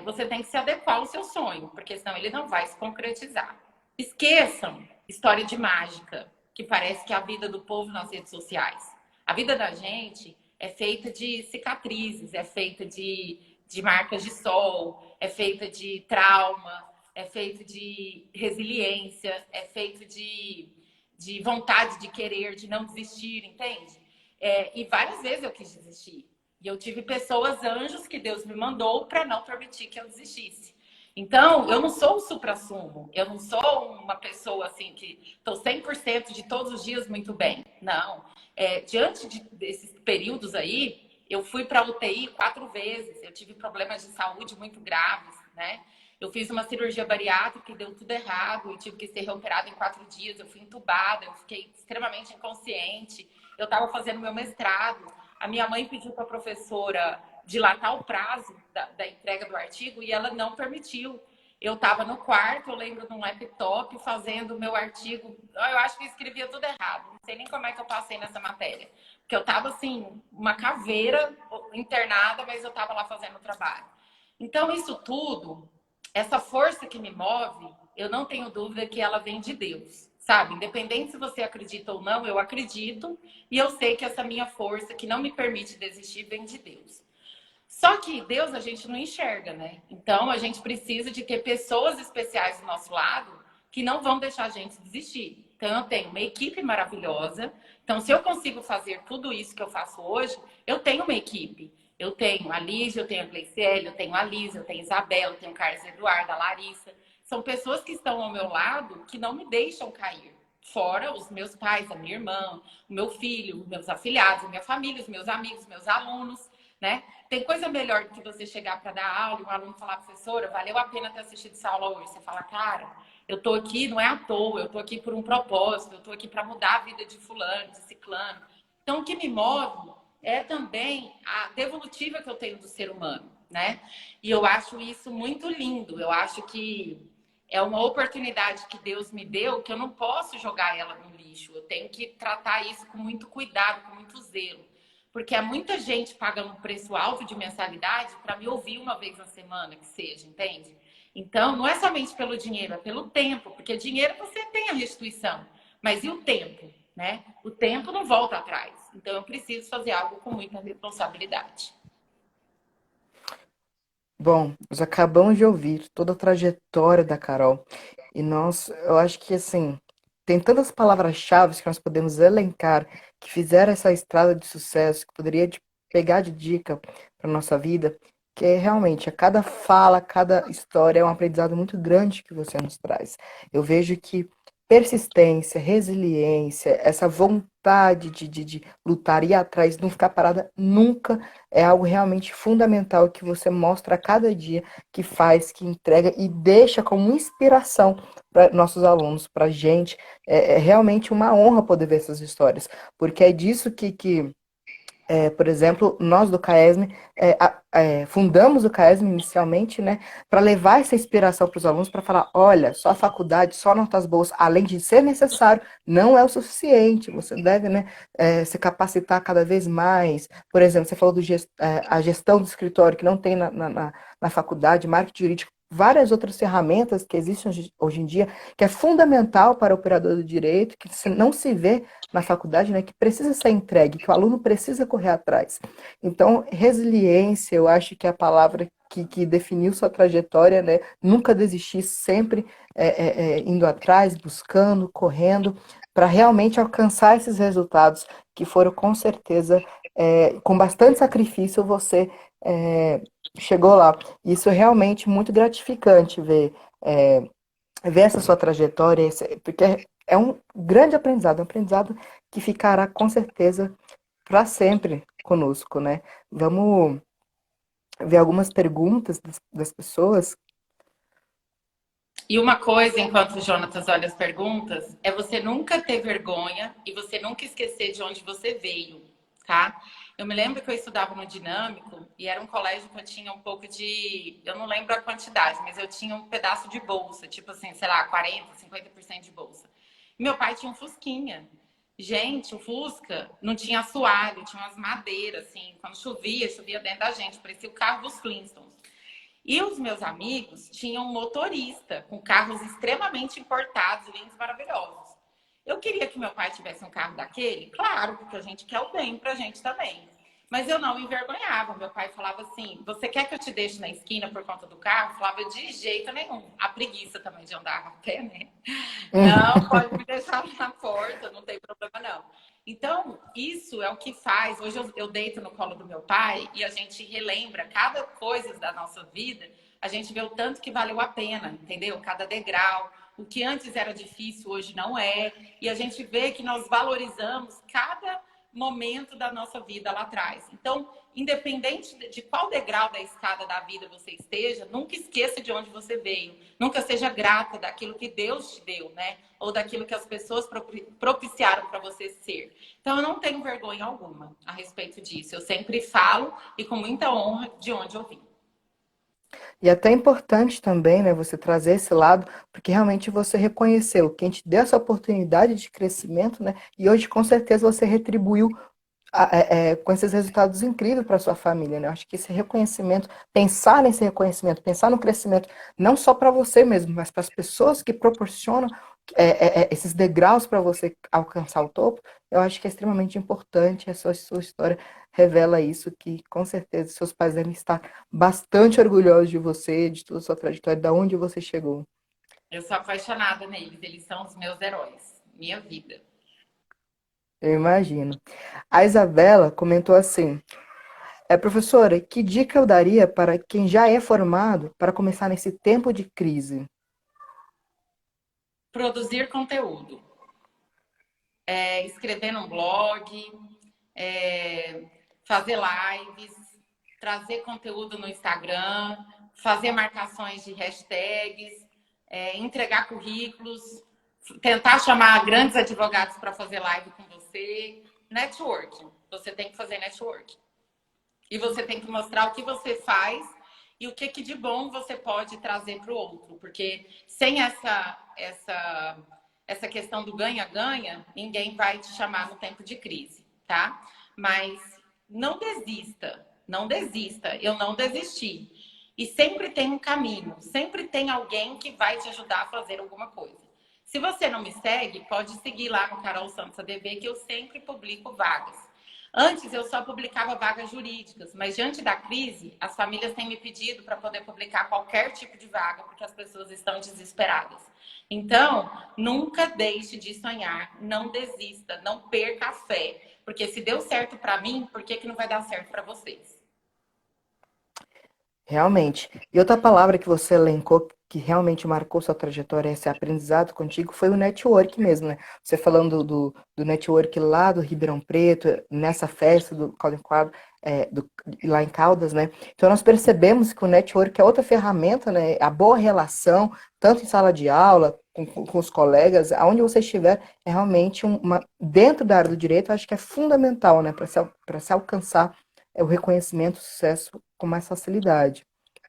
você tem que se adequar ao seu sonho, porque senão ele não vai se concretizar. Esqueçam história de mágica, que parece que é a vida do povo nas redes sociais. A vida da gente é feita de cicatrizes, é feita de marcas de sol, é feita de trauma, é feito de resiliência, é feito de vontade de querer, de não desistir, entende? E várias vezes eu quis desistir. E eu tive pessoas, anjos, que Deus me mandou para não permitir que eu desistisse. Então, eu não sou o supra-sumo, eu não sou uma pessoa assim que estou 100% de todos os dias muito bem. Não. Diante desses períodos aí, eu fui para a UTI 4 vezes, eu tive problemas de saúde muito graves, né? Eu fiz uma cirurgia bariátrica e deu tudo errado. Eu tive que ser reoperada em 4 dias. Eu fui entubada, eu fiquei extremamente inconsciente. Eu estava fazendo meu mestrado. A minha mãe pediu para a professora dilatar o prazo da entrega do artigo e ela não permitiu. Eu estava no quarto, eu lembro de um laptop fazendo o meu artigo. Eu acho que eu escrevia tudo errado. Não sei nem como é que eu passei nessa matéria. Porque eu estava assim, uma caveira internada, mas eu estava lá fazendo o trabalho. Então, isso tudo, essa força que me move, eu não tenho dúvida que ela vem de Deus, sabe? Independente se você acredita ou não, eu acredito e eu sei que essa minha força que não me permite desistir vem de Deus. Só que Deus a gente não enxerga, né? Então a gente precisa de ter pessoas especiais do nosso lado que não vão deixar a gente desistir. Então eu tenho uma equipe maravilhosa. Então se eu consigo fazer tudo isso que eu faço hoje, eu tenho uma equipe. Eu tenho a Lígia, eu tenho a Gleiciele, eu tenho a Lisa, eu tenho a Isabela, eu tenho o Carlos Eduardo, a Larissa. São pessoas que estão ao meu lado que não me deixam cair. Fora os meus pais, a minha irmã, o meu filho, meus afilhados, a minha família, os meus amigos, meus alunos, né? Tem coisa melhor do que você chegar para dar aula e um aluno falar, professora, valeu a pena ter assistido essa aula hoje. Você fala, cara, eu tô aqui, não é à toa, eu tô aqui por um propósito, eu tô aqui para mudar a vida de fulano, de ciclano. Então, o que me move é também a devolutiva que eu tenho do ser humano, né? E eu acho isso muito lindo. Eu acho que é uma oportunidade que Deus me deu que eu não posso jogar ela no lixo. Eu tenho que tratar isso com muito cuidado, com muito zelo. Porque há muita gente pagando um preço alto de mensalidade para me ouvir uma vez na semana, que seja, entende? Então, não é somente pelo dinheiro, é pelo tempo, porque dinheiro você tem a restituição, mas e o tempo, né? O tempo não volta atrás. Então, eu preciso fazer algo com muita responsabilidade. Bom, nós acabamos de ouvir toda a trajetória da Carol. E eu acho que assim, tem tantas palavras-chave que nós podemos elencar que fizeram essa estrada de sucesso, que poderia pegar de dica para nossa vida, que é realmente a cada fala, cada história é um aprendizado muito grande que você nos traz. Eu vejo que persistência, resiliência, essa vontade de lutar e ir atrás, não ficar parada nunca, é algo realmente fundamental que você mostra a cada dia, que faz, que entrega e deixa como inspiração para nossos alunos, para a gente. É realmente uma honra poder ver essas histórias, porque é disso por exemplo, nós do CAESM fundamos o CAESM inicialmente, né, para levar essa inspiração para os alunos, para falar, olha, só a faculdade, só notas boas, além de ser necessário, não é o suficiente. Você deve, né, se capacitar cada vez mais. Por exemplo, você falou a gestão do escritório, que não tem na faculdade, marketing jurídico, várias outras ferramentas que existem hoje em dia, que é fundamental para o operador do direito, que não se vê na faculdade, né, que precisa ser entregue, que o aluno precisa correr atrás. Então, resiliência, eu acho que é a palavra que definiu sua trajetória, né? Nunca desistir, sempre indo atrás, buscando, correndo, para realmente alcançar esses resultados que foram, com certeza, com bastante sacrifício, você chegou lá. Isso é realmente muito gratificante ver essa sua trajetória, porque é um grande aprendizado, um aprendizado que ficará com certeza para sempre conosco, né? Vamos ver algumas perguntas das pessoas. E uma coisa, enquanto o Jonatas olha as perguntas, é você nunca ter vergonha e você nunca esquecer de onde você veio, tá? Eu me lembro que eu estudava no Dinâmico e era um colégio que eu tinha um pouco de... Eu não lembro a quantidade, mas eu tinha um pedaço de bolsa, tipo assim, sei lá, 40, 50% de bolsa. E meu pai tinha um Fusquinha. Gente, o Fusca não tinha assoalho, tinha umas madeiras, assim. Quando chovia, chovia dentro da gente, parecia o carro dos Flintstones. E os meus amigos tinham um motorista com carros extremamente importados, lindos, maravilhosos. Eu queria que meu pai tivesse um carro daquele, claro, porque a gente quer o bem pra gente também. Mas eu não me envergonhava. Meu pai falava assim: você quer que eu te deixe na esquina por conta do carro? Eu falava de jeito nenhum. A preguiça também de andar a pé, né? Não, pode me deixar na porta, não tem problema não. Então, isso é o que faz. Hoje eu deito no colo do meu pai e a gente relembra cada coisa da nossa vida, a gente vê o tanto que valeu a pena, entendeu? Cada degrau. O que antes era difícil, hoje não é. E a gente vê que nós valorizamos cada momento da nossa vida lá atrás. Então, independente de qual degrau da escada da vida você esteja, nunca esqueça de onde você veio. Nunca seja grata daquilo que Deus te deu, né? Ou daquilo que as pessoas propiciaram para você ser. Então, eu não tenho vergonha alguma a respeito disso. Eu sempre falo e com muita honra de onde eu vim. E até é importante também, né, você trazer esse lado, porque realmente você reconheceu quem te deu essa oportunidade de crescimento, né? E hoje, com certeza, você retribuiu com esses resultados incríveis para sua família, né? Eu acho que esse reconhecimento, pensar nesse reconhecimento, pensar no crescimento, não só para você mesmo, mas para as pessoas que proporcionam esses degraus para você alcançar o topo, eu acho que é extremamente importante. A sua história revela isso, que com certeza seus pais devem estar bastante orgulhosos de você, de toda a sua trajetória, de onde você chegou. Eu sou apaixonada neles, eles são os meus heróis, minha vida. Eu imagino. A Isabela comentou assim: professora, que dica eu daria para quem já é formado para começar nesse tempo de crise? Produzir conteúdo, escrever num blog, fazer lives, trazer conteúdo no Instagram, fazer marcações de hashtags, entregar currículos, tentar chamar grandes advogados para fazer live com você. Networking. Você tem que fazer networking. E você tem que mostrar o que você faz e o que de bom você pode trazer para o outro. Porque sem essa questão do ganha-ganha, ninguém vai te chamar no tempo de crise, tá? Mas não desista, não desista. Eu não desisti. E sempre tem um caminho, sempre tem alguém que vai te ajudar a fazer alguma coisa. Se você não me segue, pode seguir lá no Carol Santos ADV, que eu sempre publico vagas. Antes eu só publicava vagas jurídicas, mas diante da crise, as famílias têm me pedido para poder publicar qualquer tipo de vaga, porque as pessoas estão desesperadas. Então, nunca deixe de sonhar, não desista, não perca a fé. Porque se deu certo para mim, por que que não vai dar certo para vocês? Realmente. E outra palavra que você elencou que realmente marcou sua trajetória, esse aprendizado contigo, foi o network mesmo, né? Você falando do network lá do Ribeirão Preto, nessa festa do Caldo em Quadro, lá em Caldas, né? Então nós percebemos que o network é outra ferramenta, né? A boa relação, tanto em sala de aula, com os colegas, aonde você estiver, é realmente dentro da área do direito, eu acho que é fundamental, né? Para se alcançar o reconhecimento, o sucesso com mais facilidade.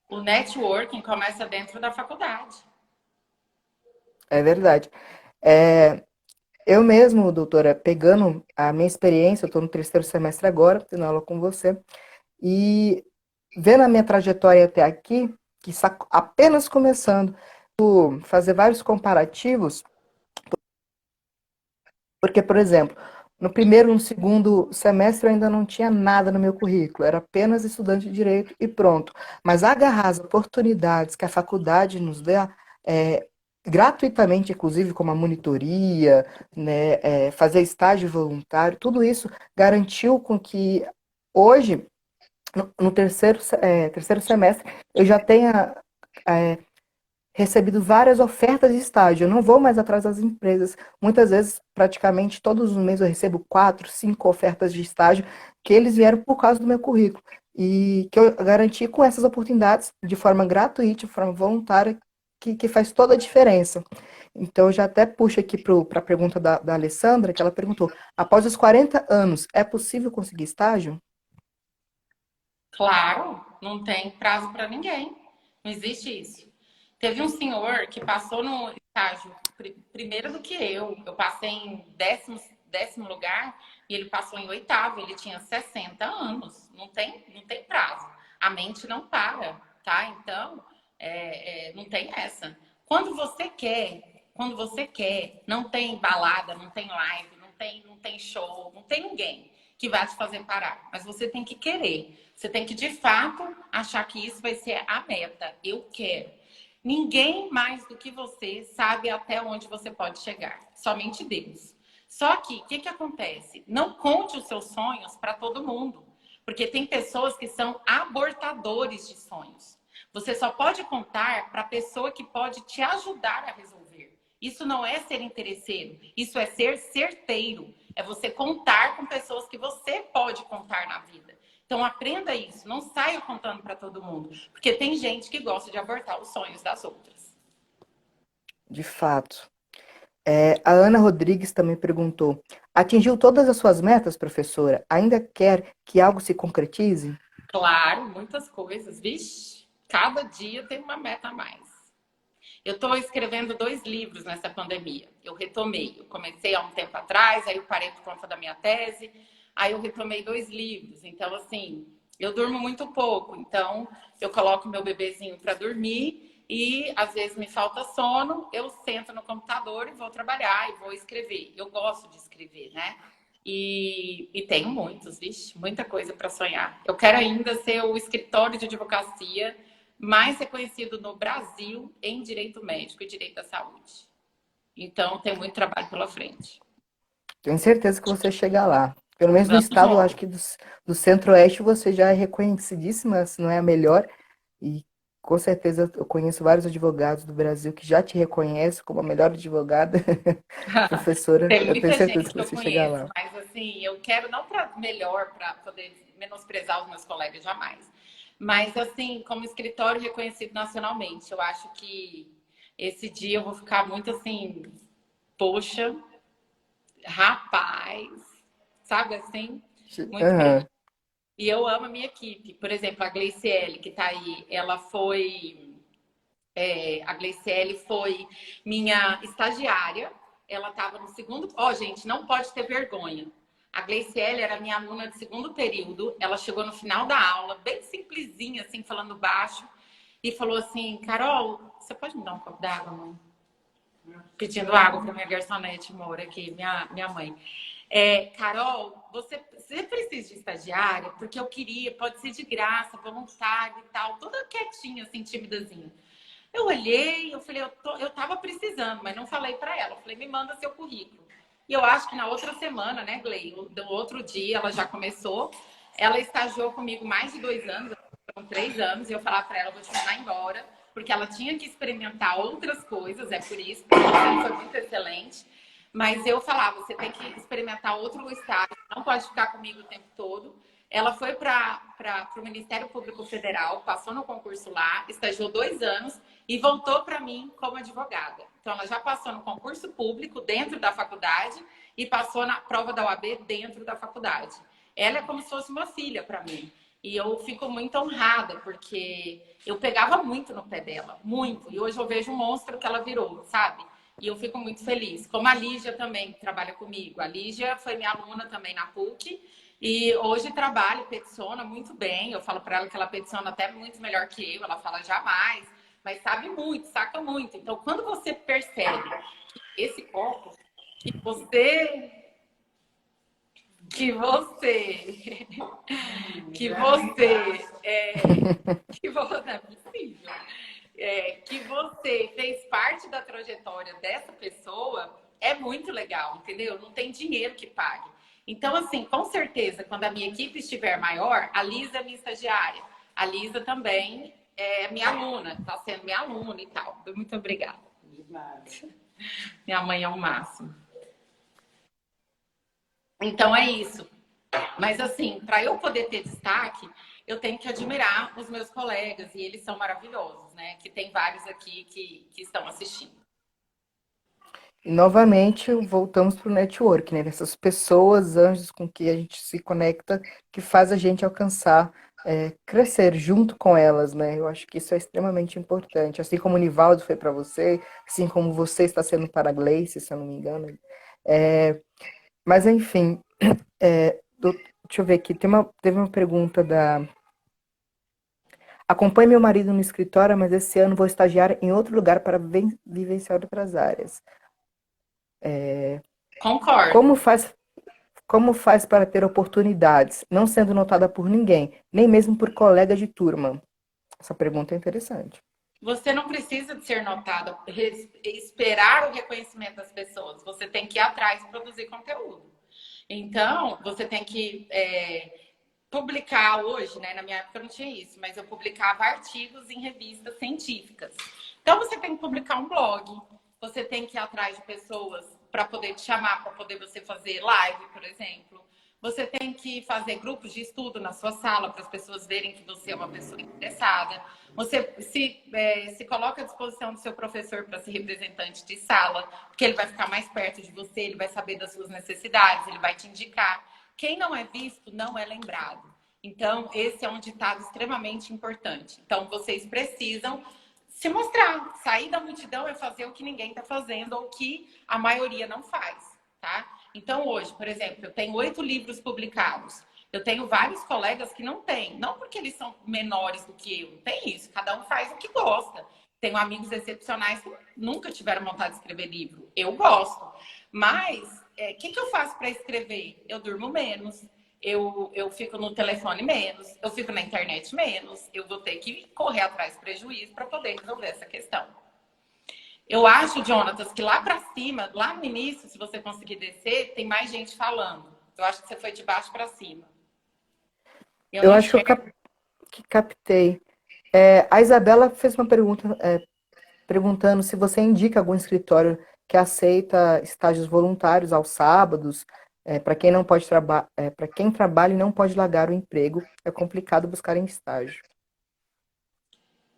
O networking começa dentro da faculdade. É verdade. É, eu mesmo, doutora, pegando a minha experiência, eu estou no terceiro semestre agora, tendo aula com você, e vendo a minha trajetória até aqui, que está apenas começando, fazer vários comparativos, porque, por exemplo, no primeiro e no segundo semestre eu ainda não tinha nada no meu currículo, era apenas estudante de direito e pronto. Mas agarrar as oportunidades que a faculdade nos dá, é, gratuitamente, inclusive, como a monitoria, né, fazer estágio voluntário, tudo isso garantiu com que hoje, no terceiro semestre, eu já tenha recebido várias ofertas de estágio. Eu não vou mais atrás das empresas. Muitas vezes, praticamente todos os meses, eu recebo 4, 5 ofertas de estágio que eles vieram por causa do meu currículo. E que eu garanti com essas oportunidades, de forma gratuita, de forma voluntária, que faz toda a diferença. Então, eu já até puxo aqui para a pergunta da Alessandra, que ela perguntou: após os 40 anos, é possível conseguir estágio? Claro, não tem prazo para ninguém. Não existe isso. Teve um senhor que passou no estágio primeiro do que eu. Eu passei em décimo lugar e ele passou em oitavo. Ele tinha 60 anos. Não tem prazo. A mente não para, tá? Então, não tem essa. Quando você quer, não tem balada, não tem live, não tem show, não tem ninguém que vai te fazer parar. Mas você tem que querer. Você tem que, de fato, achar que isso vai ser a meta. Eu quero. Ninguém mais do que você sabe até onde você pode chegar. Somente Deus. Só que, o que acontece? Não conte os seus sonhos para todo mundo. Porque tem pessoas que são abortadores de sonhos. Você só pode contar para a pessoa que pode te ajudar a resolver. Isso não é ser interesseiro, isso é ser certeiro. É você contar com pessoas que você pode contar na vida. Então aprenda isso, não saia contando para todo mundo, porque tem gente que gosta de abortar os sonhos das outras. De fato. A Ana Rodrigues também perguntou: atingiu todas as suas metas, professora? Ainda quer que algo se concretize? Claro, muitas coisas, vixe, cada dia tem uma meta a mais. Eu estou escrevendo 2 livros nessa pandemia. Eu retomei. Eu comecei há um tempo atrás, aí eu parei por conta da minha tese. Aí eu retomei 2 livros. Então, assim, eu durmo muito pouco. Então, eu coloco meu bebezinho para dormir e às vezes me falta sono. Eu sento no computador e vou trabalhar e vou escrever. Eu gosto de escrever, né? E tenho muitos, vixe, muita coisa para sonhar. Eu quero ainda ser o escritório de advocacia mais reconhecido no Brasil em direito médico e direito da saúde. Então, tem muito trabalho pela frente. Tenho certeza que você chega lá. Pelo menos no estado, eu acho Vamos. que do Centro-Oeste você já é reconhecidíssima, se não é a melhor. E com certeza eu conheço vários advogados do Brasil que já te reconhecem como a melhor advogada. Professora, Tem eu tenho muita certeza gente que que eu você chega conheço, lá. mas assim, eu quero não para melhor, para poder menosprezar os meus colegas, jamais. Mas assim, como escritório reconhecido nacionalmente, eu acho que esse dia eu vou ficar muito assim, poxa, rapaz, sabe assim? Muito feliz. Aham. E eu amo a minha equipe. Por exemplo, a Gleiciele, que está aí, ela foi. A Gleiciele foi minha estagiária. Ela estava no segundo. Ó, gente, não pode ter vergonha. A Gleiciele era minha aluna de segundo período. Ela chegou no final da aula, bem simplesinha, assim, falando baixo, e falou assim: Carol, você pode me dar um copo d'água, mãe? Pedindo água para minha garçonete, mora aqui, minha mãe. Carol, você precisa de estagiária? Porque eu queria, pode ser de graça, voluntário e tal, toda quietinha, assim, timidazinha. Eu olhei, eu falei, eu tava precisando, mas não falei para ela. Eu falei, me manda seu currículo. E eu acho que na outra semana, né, Glei, do outro dia, ela já começou. Ela estagiou comigo mais de 2 anos, foram 3 anos, e eu falava para ela, eu vou te mandar embora, porque ela tinha que experimentar outras coisas, é por isso, porque ela foi muito excelente. Mas eu falava, você tem que experimentar outro estágio, não pode ficar comigo o tempo todo. Ela foi para o Ministério Público Federal, passou no concurso lá, estagiou 2 anos e voltou para mim como advogada. Então, ela já passou no concurso público dentro da faculdade e passou na prova da OAB dentro da faculdade. Ela é como se fosse uma filha para mim. E eu fico muito honrada, porque eu pegava muito no pé dela, muito. E hoje eu vejo o monstro que ela virou, sabe? E eu fico muito feliz. Como a Lígia também que trabalha comigo. A Lígia foi minha aluna também na PUC. E hoje trabalha, peticiona muito bem. Eu falo para ela que ela peticiona até muito melhor que eu. Ela fala jamais, mas sabe muito, saca muito. Então, quando você percebe que esse copo, que você, que você, que você, que você, não é possível, que você fez parte da trajetória dessa pessoa, é muito legal, entendeu? Não tem dinheiro que pague. Então, assim, com certeza, quando a minha equipe estiver maior, a Lisa é minha estagiária. A Lisa também é minha aluna, está sendo minha aluna e tal. Muito obrigada. Minha mãe é o máximo. Então, é isso. Mas, assim, para eu poder ter destaque, eu tenho que admirar os meus colegas, e eles são maravilhosos, né? Que tem vários aqui que estão assistindo. E novamente voltamos para o network, né? Essas pessoas, anjos com que a gente se conecta, que faz a gente alcançar, crescer junto com elas, né? Eu acho que isso é extremamente importante. Assim como o Nivaldo foi para você, assim como você está sendo para a Gleice, se eu não me engano. Mas enfim, deixa eu ver aqui. Teve uma pergunta da. Acompanhe meu marido no escritório, mas esse ano vou estagiar em outro lugar para vivenciar outras áreas. Concordo. Como faz Como faz para ter oportunidades, não sendo notada por ninguém, nem mesmo por colegas de turma? Essa pergunta é interessante. Você não precisa de ser notado, esperar o reconhecimento das pessoas. Você tem que ir atrás e produzir conteúdo. Então, você tem que publicar hoje, né? Na minha época não tinha isso, mas eu publicava artigos em revistas científicas. Então, você tem que publicar um blog, você tem que ir atrás de pessoas para poder te chamar, para poder você fazer live, por exemplo. Você tem que fazer grupos de estudo na sua sala para as pessoas verem que você é uma pessoa interessada. Você se coloca à disposição do seu professor para ser representante de sala, porque ele vai ficar mais perto de você, ele vai saber das suas necessidades, ele vai te indicar. Quem não é visto não é lembrado. Então, esse é um ditado extremamente importante. Então, vocês precisam se mostrar. Sair da multidão é fazer o que ninguém está fazendo ou o que a maioria não faz, tá? Então, hoje, por exemplo, eu tenho 8 livros publicados. Eu tenho vários colegas que não têm. Não porque eles são menores do que eu. Não tem isso. Cada um faz o que gosta. Tenho amigos excepcionais que nunca tiveram vontade de escrever livro. Eu gosto. Mas, o que eu faço para escrever? Eu durmo menos. Eu fico no telefone menos, eu fico na internet menos, eu vou ter que correr atrás do prejuízo para poder resolver essa questão. Eu acho, Jonatas, que lá para cima, lá no início, se você conseguir descer, tem mais gente falando. Eu acho que você foi de baixo para cima. Eu acho que captei. A Isabela fez uma pergunta, perguntando se você indica algum escritório que aceita estágios voluntários aos sábados. Para quem não pode para quem trabalha e não pode largar o emprego, é complicado buscar em estágio.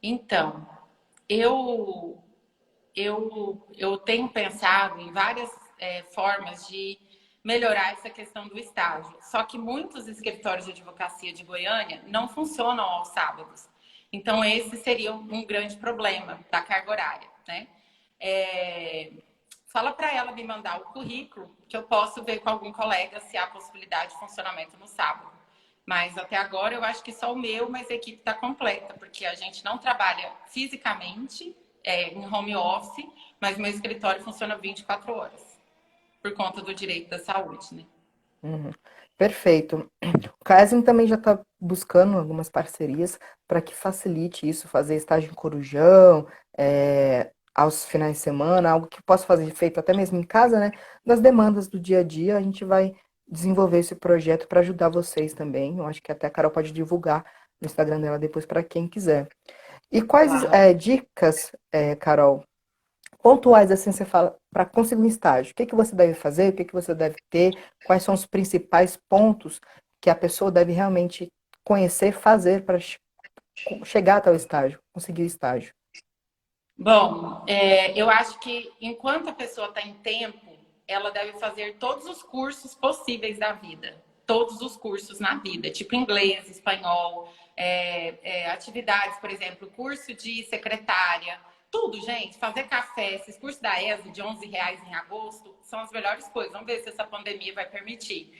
Então, eu tenho pensado em várias formas de melhorar essa questão do estágio. Só que muitos escritórios de advocacia de Goiânia não funcionam aos sábados. Então, esse seria um grande problema da carga horária, né? Fala para ela me mandar o currículo, que eu posso ver com algum colega se há possibilidade de funcionamento no sábado. Mas até agora eu acho que só o meu, mas a equipe está completa, porque a gente não trabalha fisicamente em home office, mas meu escritório funciona 24 horas, por conta do direito da saúde, né? Uhum. Perfeito. O Kaizen também já está buscando algumas parcerias para que facilite isso, fazer estágio em Corujão, aos finais de semana, algo que possa fazer feito até mesmo em casa, né? Das demandas do dia a dia, a gente vai desenvolver esse projeto para ajudar vocês também. Eu acho que até a Carol pode divulgar no Instagram dela depois para quem quiser. E quais Claro. dicas, Carol, pontuais assim você fala para conseguir um estágio? O que que você deve fazer? O que que você deve ter? Quais são os principais pontos que a pessoa deve realmente conhecer, fazer para chegar até o estágio, conseguir o estágio? Bom, eu acho que enquanto a pessoa está em tempo, ela deve fazer todos os cursos possíveis da vida. Todos os cursos na vida, tipo inglês, espanhol, atividades, por exemplo, curso de secretária, tudo, gente. Fazer café, esses cursos da ESO de R$ 11 em agosto são as melhores coisas. Vamos ver se essa pandemia vai permitir.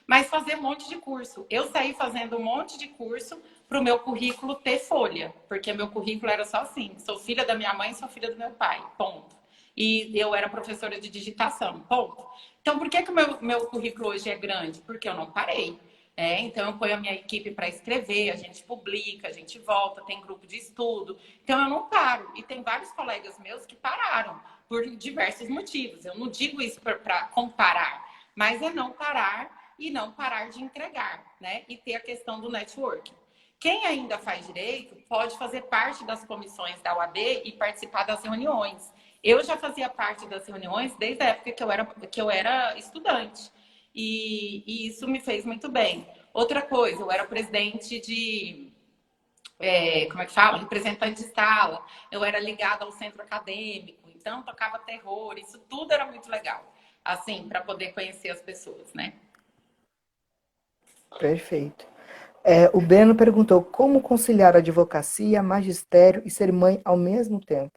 Mas fazer um monte de curso. Eu saí fazendo um monte de curso para o meu currículo ter folha, porque meu currículo era só assim: sou filha da minha mãe, sou filha do meu pai, ponto. E eu era professora de digitação, ponto. Então, por que que o meu currículo hoje é grande? Porque eu não parei. Então, eu ponho a minha equipe para escrever, a gente publica, a gente volta, tem grupo de estudo. Então, eu não paro. E tem vários colegas meus que pararam por diversos motivos. Eu não digo isso para comparar, mas é não parar e não parar de entregar, né? E ter a questão do networking. Quem ainda faz direito pode fazer parte das comissões da UAB e participar das reuniões. Eu já fazia parte das reuniões desde a época que eu era estudante. E isso me fez muito bem. Outra coisa, eu era presidente de, como é que fala? Representante de sala. Eu era ligada ao centro acadêmico. Então, tocava terror. Isso tudo era muito legal. Assim, para poder conhecer as pessoas, né? Perfeito. O Breno perguntou como conciliar advocacia, magistério e ser mãe ao mesmo tempo.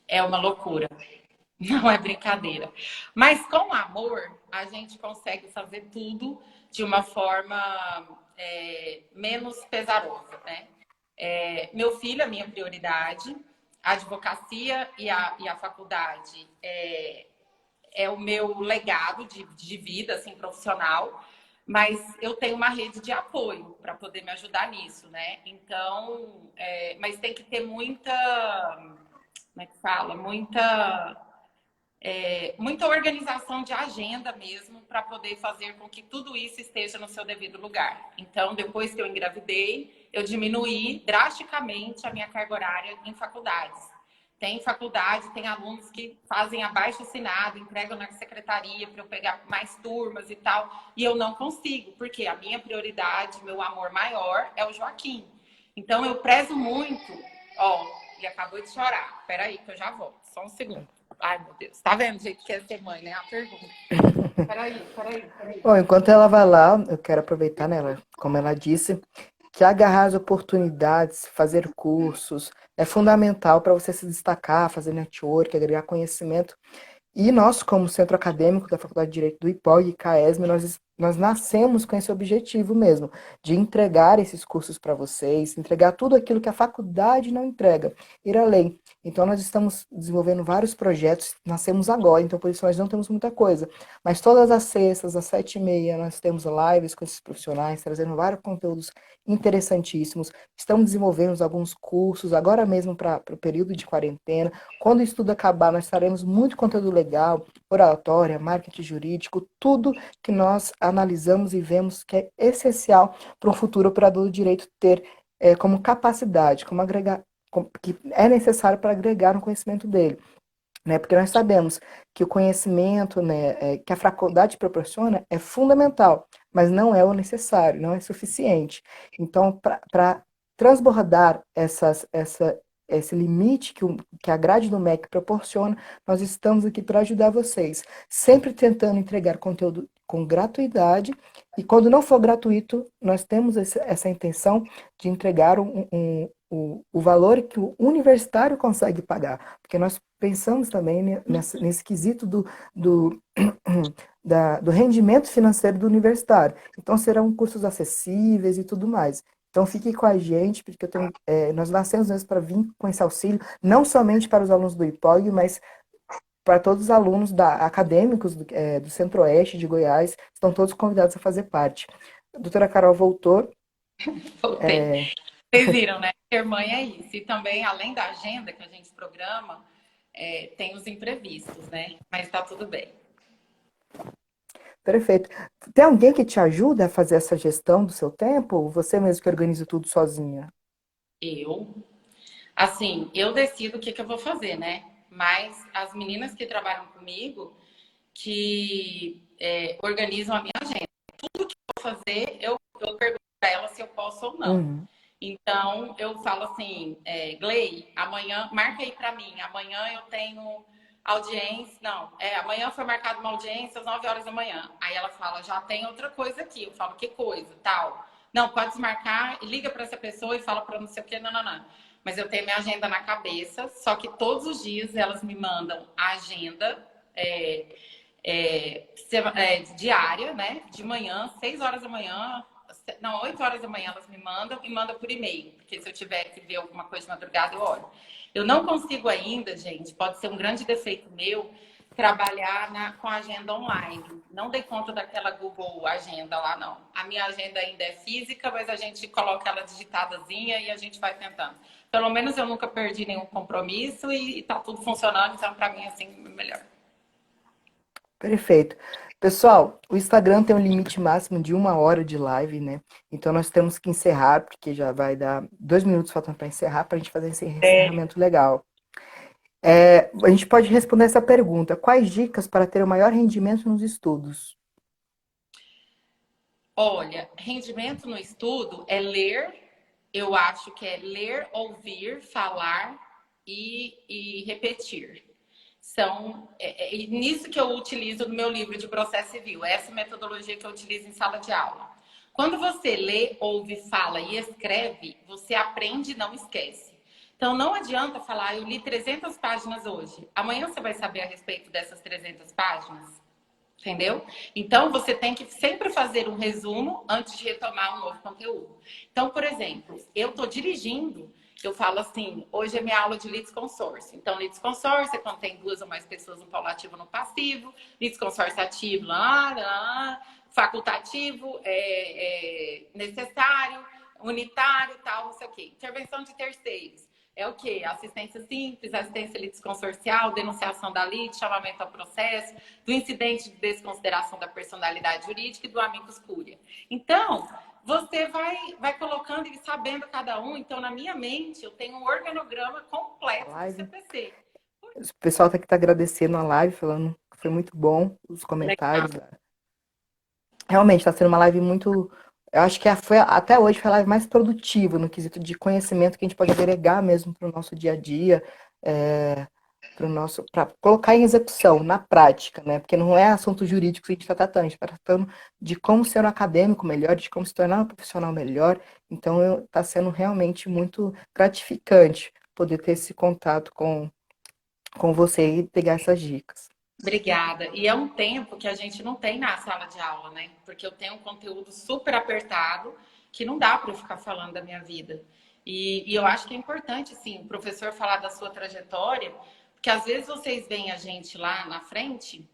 É uma loucura. Não é brincadeira. Mas com amor, a gente consegue fazer tudo de uma forma menos pesarosa, né? Meu filho é minha prioridade, a advocacia e a faculdade é o meu legado de vida, assim, profissional, mas eu tenho uma rede de apoio para poder me ajudar nisso, né? Então, mas tem que ter muita, como é que fala? Muita organização de agenda mesmo para poder fazer com que tudo isso esteja no seu devido lugar. Então, depois que eu engravidei, eu diminuí drasticamente a minha carga horária em faculdades. Tem faculdade, tem alunos que fazem abaixo assinado, entregam na secretaria para eu pegar mais turmas e tal, e eu não consigo, porque a minha prioridade, meu amor maior é o Joaquim. Então, eu prezo muito. Ó, ele acabou de chorar. Peraí, que eu já volto. Só um segundo. Ai, meu Deus. Tá vendo o jeito que é ser mãe, né? A pergunta. Peraí. Bom, enquanto ela vai lá, eu quero aproveitar nela, como ela disse, que agarrar as oportunidades, fazer cursos, é fundamental para você se destacar, fazer network, agregar conhecimento. E nós, como centro acadêmico da Faculdade de Direito do IPOG e CAESM, nós nascemos com esse objetivo mesmo, de entregar esses cursos para vocês, entregar tudo aquilo que a faculdade não entrega, ir além. Então, nós estamos desenvolvendo vários projetos, nascemos agora, então por isso nós não temos muita coisa. Mas todas as sextas, às 7h30, nós temos lives com esses profissionais, trazendo vários conteúdos interessantíssimos. Estamos desenvolvendo alguns cursos, agora mesmo para o período de quarentena. Quando o estudo acabar, nós teremos muito conteúdo legal, oratória, marketing jurídico, tudo que nós analisamos e vemos que é essencial para um futuro operador do direito ter como capacidade, como agregar, que é necessário para agregar no conhecimento dele. Né? Porque nós sabemos que o conhecimento, né, que a faculdade proporciona é fundamental, mas não é o necessário, não é suficiente. Então, para transbordar esse limite que a grade do MEC proporciona, nós estamos aqui para ajudar vocês, sempre tentando entregar conteúdo com gratuidade, e quando não for gratuito, nós temos essa intenção de entregar o valor que o universitário consegue pagar, porque nós pensamos também nesse quesito do, do rendimento financeiro do universitário. Então, serão cursos acessíveis e tudo mais. Então, fique com a gente, porque nós nascemos mesmo para vir com esse auxílio, não somente para os alunos do IPOG, mas para todos os alunos acadêmicos do Centro-Oeste de Goiás, estão todos convidados a fazer parte. A doutora Carol voltou. Voltei. Vocês viram, né? Ser mãe é isso. E também, além da agenda que a gente programa, tem os imprevistos, né? Mas tá tudo bem. Perfeito. Tem alguém que te ajuda a fazer essa gestão do seu tempo? Ou você mesmo que organiza tudo sozinha? Eu, assim, eu decido o que que eu vou fazer, né? Mas as meninas que trabalham comigo, que organizam a minha agenda. Vou fazer, eu pergunto para ela se eu posso ou não. Uhum. Então, eu falo assim, Glei, amanhã, marca aí para mim, amanhã eu tenho audiência, não, amanhã foi marcada uma audiência às 9 horas da manhã. Aí ela fala, já tem outra coisa aqui. Eu falo, que coisa, tal. Não, pode desmarcar, liga para essa pessoa e fala para não sei o que, não, não, não. Mas eu tenho minha agenda na cabeça, só que todos os dias elas me mandam a agenda diária, né? De manhã, 6 horas da manhã, não, 8 horas da manhã elas me mandam e mandam por e-mail, porque se eu tiver que ver alguma coisa de madrugada, eu olho. Eu não consigo ainda, gente, pode ser um grande defeito meu, trabalhar com a agenda online. Não dei conta daquela Google Agenda lá, não. A minha agenda ainda é física, mas a gente coloca ela digitadazinha e a gente vai tentando. Pelo menos eu nunca perdi nenhum compromisso e tá tudo funcionando, então para mim, assim, melhor. Perfeito. Pessoal, o Instagram tem um limite máximo de 1 hora de live, né? Então nós temos que encerrar, porque já vai dar 2 minutos faltando para encerrar, para a gente fazer esse encerramento legal. A gente pode responder essa pergunta: quais dicas para ter o maior rendimento nos estudos? Olha, rendimento no estudo é ler, eu acho que é ler, ouvir, falar e repetir. Nisso que eu utilizo no meu livro de processo civil, essa metodologia que eu utilizo em sala de aula. Quando você lê, ouve, fala e escreve, você aprende e não esquece. Então não adianta falar, eu li 300 páginas hoje. Amanhã você vai saber a respeito dessas 300 páginas? Entendeu? Então, você tem que sempre fazer um resumo antes de retomar um novo conteúdo. Então, por exemplo, eu estou dirigindo, eu falo assim, hoje é minha aula de litisconsórcio. Então, litisconsórcio é quando tem duas ou mais pessoas no polo ativo ou no passivo, litisconsórcio ativo, facultativo, necessário, unitário, tal, não sei o quê. Intervenção de terceiros. É o quê? Assistência simples, assistência litisconsorcial, denunciação da lite, chamamento ao processo, do incidente de desconsideração da personalidade jurídica e do amicus curia. Então, você vai colocando e sabendo cada um. Então, na minha mente, eu tenho um organograma completo do Live. CPC. O pessoal tá agradecendo a live, falando que foi muito bom os Legal. comentários. Realmente está sendo uma live muito. Eu acho que até hoje foi a live mais produtiva no quesito de conhecimento que a gente pode agregar mesmo para o nosso dia a dia, para colocar em execução, na prática, né? Porque não é assunto jurídico que a gente está tratando, a gente está tratando de como ser um acadêmico melhor, de como se tornar um profissional melhor. Então está sendo realmente muito gratificante poder ter esse contato com você e pegar essas dicas. Obrigada. E é um tempo que a gente não tem na sala de aula, né? Porque eu tenho um conteúdo super apertado que não dá para eu ficar falando da minha vida. E eu acho que é importante, sim, o professor falar da sua trajetória, porque às vezes vocês veem a gente lá na frente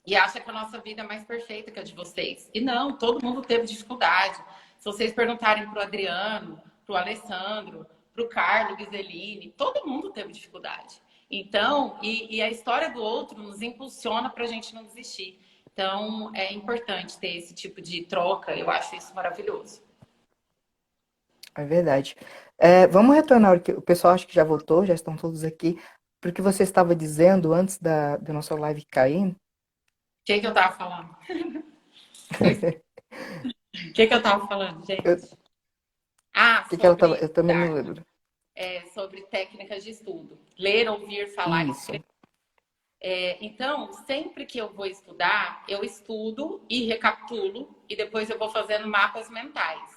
e acham que a nossa vida é mais perfeita que a de vocês. E não, todo mundo teve dificuldade. Se vocês perguntarem para o Adriano, para o Alessandro, para o Carlos Ghiseline, todo mundo teve dificuldade. Então, e a história do outro nos impulsiona para a gente não desistir. Então, é importante ter esse tipo de troca. Eu acho isso maravilhoso. É verdade. Vamos retornar, o pessoal acho que já voltou, já estão todos aqui, porque você estava dizendo antes da nossa live cair. O que eu estava falando? O que eu estava falando, Eu, gente? Ah, que ela tava, sobre eu também não estudar, lembro. sobre técnicas de estudo. Ler, ouvir, falar e Isso. escrever. Então, sempre que eu vou estudar, eu estudo e recapitulo, e depois eu vou fazendo mapas mentais.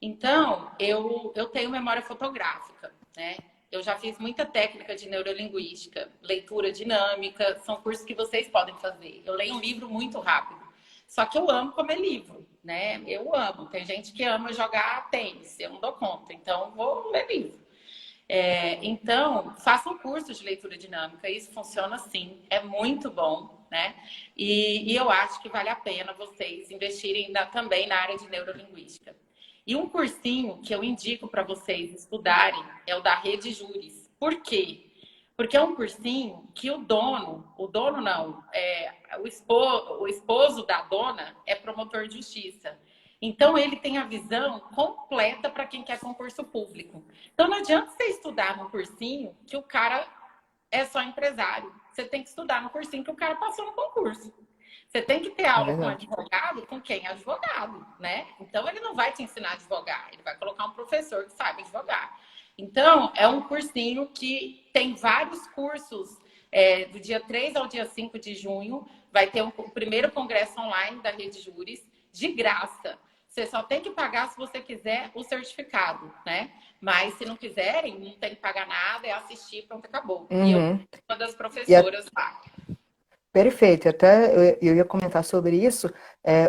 Então, eu tenho memória fotográfica, né? Eu já fiz muita técnica de neurolinguística, leitura dinâmica, são cursos que vocês podem fazer. Eu leio um livro muito rápido. Só que eu amo comer livro, né? Eu amo. Tem gente que ama jogar tênis, eu não dou conta, então vou ler livro. Então, façam curso de leitura dinâmica, isso funciona sim, é muito bom, né? E eu acho que vale a pena vocês investirem também na área de neurolinguística. E um cursinho que eu indico para vocês estudarem é o da Rede Júris. Por quê? Porque é um cursinho que o dono não, o esposo da dona é promotor de justiça. Então, ele tem a visão completa para quem quer concurso público. Então, não adianta você estudar no cursinho que o cara é só empresário. Você tem que estudar no cursinho que o cara passou no concurso. Você tem que ter É aula com verdade. advogado, com quem é advogado, né? Então, ele não vai te ensinar a advogar, ele vai colocar um professor que saiba advogar. Então, é um cursinho que tem vários cursos, do dia 3 ao dia 5 de junho, vai ter o primeiro congresso online da Rede Júris, de graça. Você só tem que pagar se você quiser o certificado, né? Mas se não quiserem, não tem que pagar nada, é assistir, pronto, acabou. E eu Uhum. sou uma das E é professoras lá. perfeito. E até eu ia comentar sobre isso.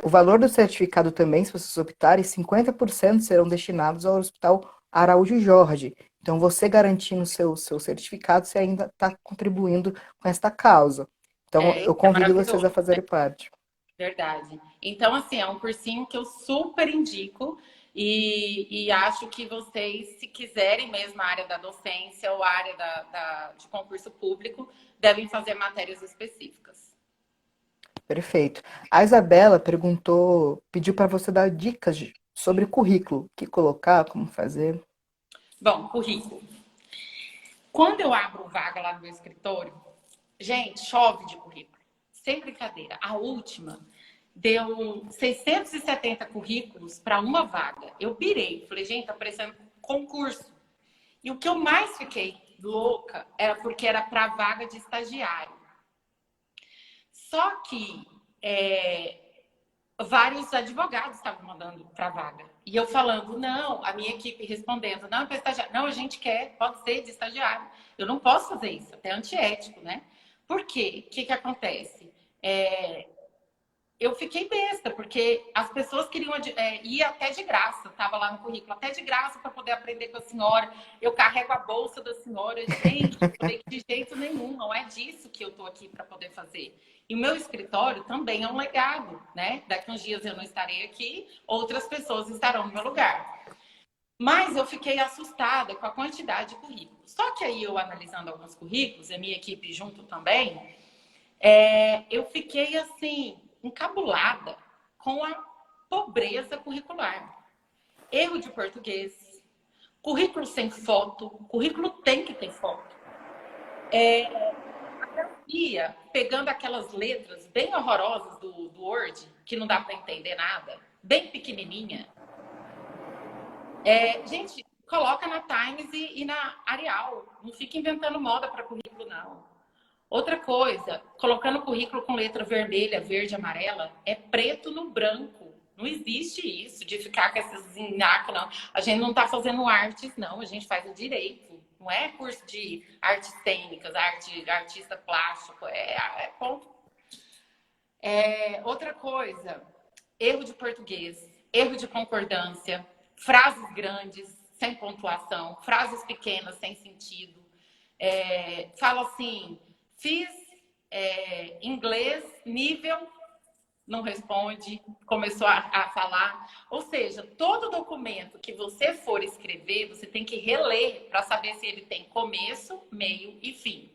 O valor do certificado também, se vocês optarem, 50% serão destinados ao Hospital Araújo Jorge. Então, você garantindo seu certificado, você ainda está contribuindo com esta causa. Então, É, eu isso é convido vocês a maravilhoso. fazerem parte. Verdade. Então, assim, é um cursinho que eu super indico e acho que vocês, se quiserem mesmo a área da docência ou a área de concurso público, devem fazer matérias específicas. Perfeito. A Isabela pediu para você dar dicas sobre currículo, o que colocar, como fazer. Bom, currículo. Quando eu abro vaga lá no meu escritório, gente, chove de currículo. Sem brincadeira. A última deu 670 currículos para uma vaga. Eu pirei. Falei, gente, tá parecendo concurso. E o que eu mais fiquei louca era porque era para vaga de estagiário. Só que vários advogados estavam mandando para vaga. E eu falando, não, a minha equipe respondendo, não, é para estagiário. Não, a gente quer, pode ser de estagiário. Eu não posso fazer isso, até antiético, né? Por quê? O que acontece? Eu fiquei besta, porque as pessoas queriam ir até de graça, estava lá no currículo, até de graça para poder aprender com a senhora. Eu carrego a bolsa da senhora. Gente, eu falei que de jeito nenhum, não é disso que eu estou aqui para poder fazer. E o meu escritório também é um legado, né? Daqui uns dias eu não estarei aqui, outras pessoas estarão no meu lugar. Mas eu fiquei assustada com a quantidade de currículos. Só que aí eu analisando alguns currículos, a minha equipe junto também, eu fiquei assim, encabulada com a pobreza curricular. Erro de português, currículo sem foto, currículo tem que ter foto. Ia pegando aquelas letras bem horrorosas do Word, que não dá para entender nada, bem pequenininha. Gente, coloca na Times e na Arial. Não fica inventando moda para currículo, não. Outra coisa, colocando currículo com letra vermelha, verde, amarela, é preto no branco. Não existe isso de ficar com esses zinacos, não. A gente não está fazendo artes, não. A gente faz o direito. Não é curso de artes cênicas, artista plástico. Ponto. Outra coisa, erro de português, erro de concordância, frases grandes, sem pontuação, frases pequenas, sem sentido. Fala assim, fiz inglês, nível, não responde, começou a falar. Ou seja, todo documento que você for escrever, você tem que reler para saber se ele tem começo, meio e fim.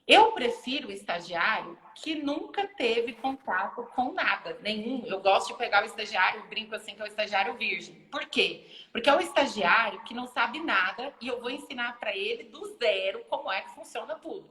Eu prefiro o estagiário que nunca teve contato com nada, nenhum. Eu gosto de pegar o estagiário, brinco assim que é o estagiário virgem. Por quê? Porque é o estagiário que não sabe nada e eu vou ensinar para ele do zero como é que funciona tudo.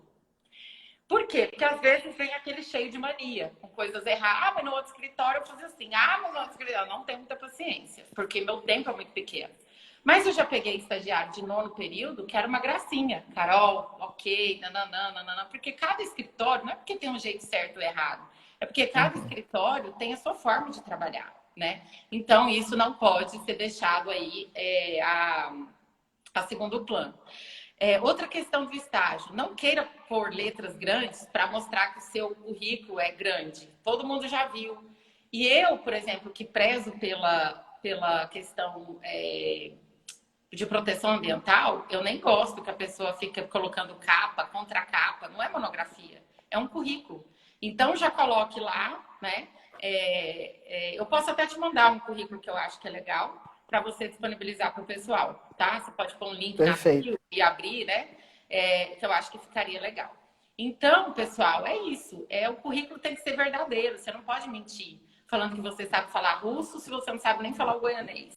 Por quê? Porque às vezes vem aquele cheio de mania, com coisas erradas. Ah, mas no outro escritório eu fazia assim. Ah, mas no outro escritório eu não tenho muita paciência, porque meu tempo é muito pequeno. Mas eu já peguei estagiário de nono período, que era uma gracinha. Carol, ok, nananã, nananã. Porque cada escritório, não é porque tem um jeito certo ou errado, é porque cada escritório tem a sua forma de trabalhar, né? Então, isso não pode ser deixado aí a segundo plano. Outra questão do estágio, não queira pôr letras grandes para mostrar que o seu currículo é grande. Todo mundo já viu. E eu, por exemplo, que prezo pela questão de proteção ambiental, eu nem gosto que a pessoa fique colocando capa, contra capa, não é monografia, é um currículo. Então já coloque lá, né? Eu posso até te mandar um currículo que eu acho que é legal, para você disponibilizar para o pessoal, tá? Você pode pôr um link na Perfeito. bio e abrir, né? Que eu acho que ficaria legal. Então, pessoal, é isso. O currículo tem que ser verdadeiro. Você não pode mentir falando que você sabe falar russo se você não sabe nem falar o goianês.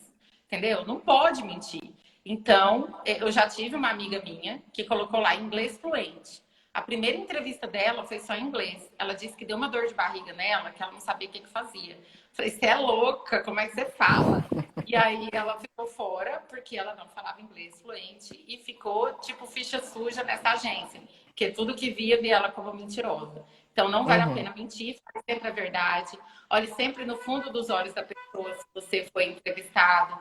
Entendeu? Não pode mentir. Então, eu já tive uma amiga minha que colocou lá inglês fluente. A primeira entrevista dela foi só em inglês. Ela disse que deu uma dor de barriga nela, que ela não sabia o que fazia. Falei, você é louca, como é que você fala? E aí ela ficou fora, porque ela não falava inglês fluente, e ficou, tipo, ficha suja nessa agência. Porque tudo que via ela como mentirosa. Então, não vale a Uhum. pena mentir, fale sempre a verdade. Olhe sempre no fundo dos olhos da pessoa, se você foi entrevistado.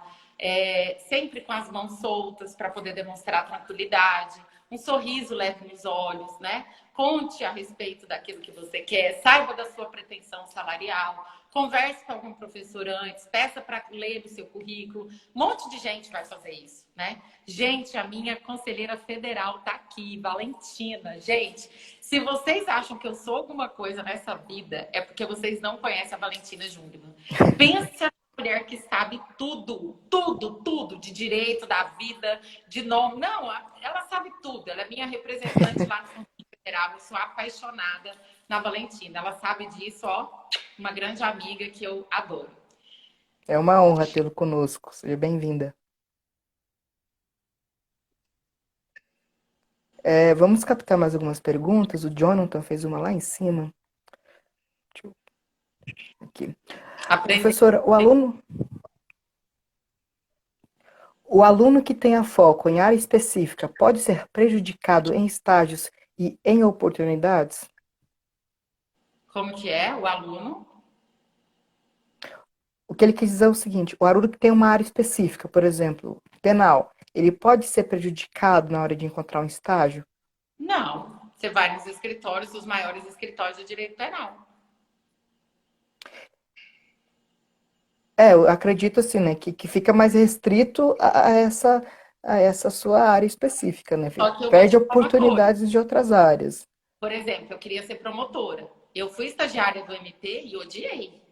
Sempre com as mãos soltas para poder demonstrar tranquilidade, um sorriso leve nos olhos, né? Conte a respeito daquilo que você quer, saiba da sua pretensão salarial, converse com algum professor antes, peça para ler o seu currículo. Um monte de gente vai fazer isso, né? Gente, a minha conselheira federal tá aqui, Valentina. Gente, se vocês acham que eu sou alguma coisa nessa vida, é porque vocês não conhecem a Valentina Jungmann. Pensa mulher que sabe tudo, tudo, tudo de direito, da vida, de nome. Não, ela sabe tudo. Ela é minha representante lá no Fundo Federal. Eu sou apaixonada na Valentina. Ela sabe disso, ó. Uma grande amiga que eu adoro. É uma honra tê-lo conosco. Seja bem-vinda. Vamos captar mais algumas perguntas. O Jonathan fez uma lá em cima. Deixa eu... Aqui. Aprender. Professora, o aluno que tenha foco em área específica pode ser prejudicado em estágios e em oportunidades? Como que é o aluno? O que ele quis dizer é o seguinte: o aluno que tem uma área específica, por exemplo, penal, ele pode ser prejudicado na hora de encontrar um estágio? Não. Você vai nos escritórios, os maiores escritórios de direito penal. Eu acredito assim, né, que fica mais restrito a essa sua área específica, né? Só que eu vou Perde te falar uma coisa. oportunidades de outras áreas. Por exemplo, eu queria ser promotora. Eu fui estagiária do MP e odiei.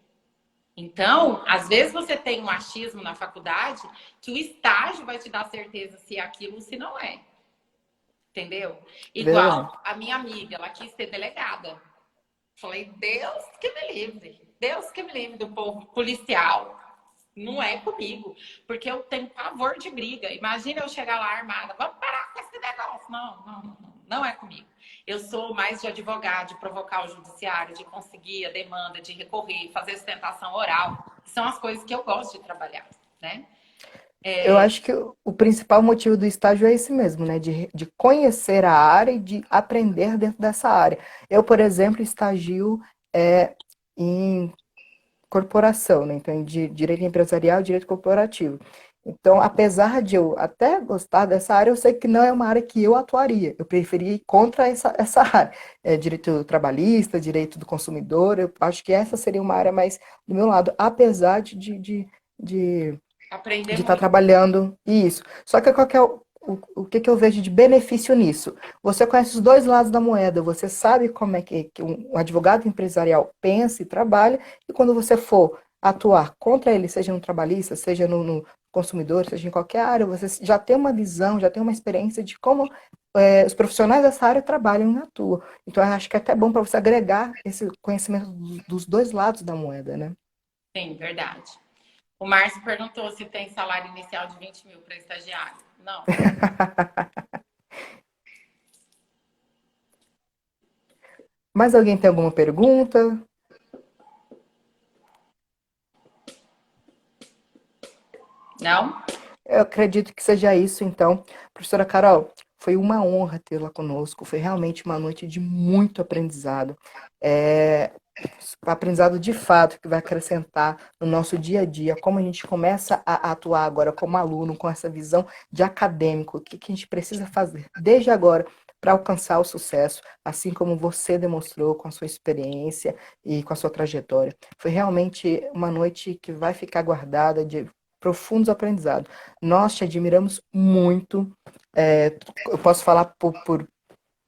Então, às vezes você tem um achismo na faculdade que o estágio vai te dar certeza se é aquilo ou se não é. Entendeu? Verdade. Igual a minha amiga, ela quis ser delegada. Falei, Deus que me livre. Deus que me livre do povo policial. Não é comigo. Porque eu tenho pavor de briga. Imagina eu chegar lá armada. Vamos parar com esse negócio. Não, não, não. Não é comigo. Eu sou mais de advogado, de provocar o judiciário, de conseguir a demanda, de recorrer, fazer sustentação oral. São as coisas que eu gosto de trabalhar, né? Eu acho que o principal motivo do estágio é esse mesmo, né? De conhecer a área e de aprender dentro dessa área. Eu, por exemplo, estagio em corporação, né? Então, de direito empresarial e direito corporativo. Então, apesar de eu até gostar dessa área, eu sei que não é uma área que eu atuaria. Eu preferia ir contra essa área. Direito trabalhista, direito do consumidor, eu acho que essa seria uma área mais do meu lado, apesar de aprender de estar muito. trabalhando isso. Só que qual que é o que eu vejo de benefício nisso? Você conhece os dois lados da moeda, você sabe como é que um advogado empresarial pensa e trabalha, e quando você for atuar contra ele, seja no trabalhista, seja no consumidor, seja em qualquer área, você já tem uma visão, já tem uma experiência de como os profissionais dessa área trabalham e atuam. Então, eu acho que é até bom para você agregar esse conhecimento dos dois lados da moeda, né? Sim, verdade. O Márcio perguntou se tem salário inicial de 20 mil para estagiário. Não. Mais alguém tem alguma pergunta? Não? Eu acredito que seja isso, então. Professora Carol, foi uma honra tê-la conosco. Foi realmente uma noite de muito aprendizado. É, aprendizado de fato que vai acrescentar no nosso dia a dia, como a gente começa a atuar agora como aluno, com essa visão de acadêmico, o que a gente precisa fazer desde agora para alcançar o sucesso, assim como você demonstrou com a sua experiência e com a sua trajetória. Foi realmente uma noite que vai ficar guardada de profundos aprendizados. Nós te admiramos muito. Eu posso falar por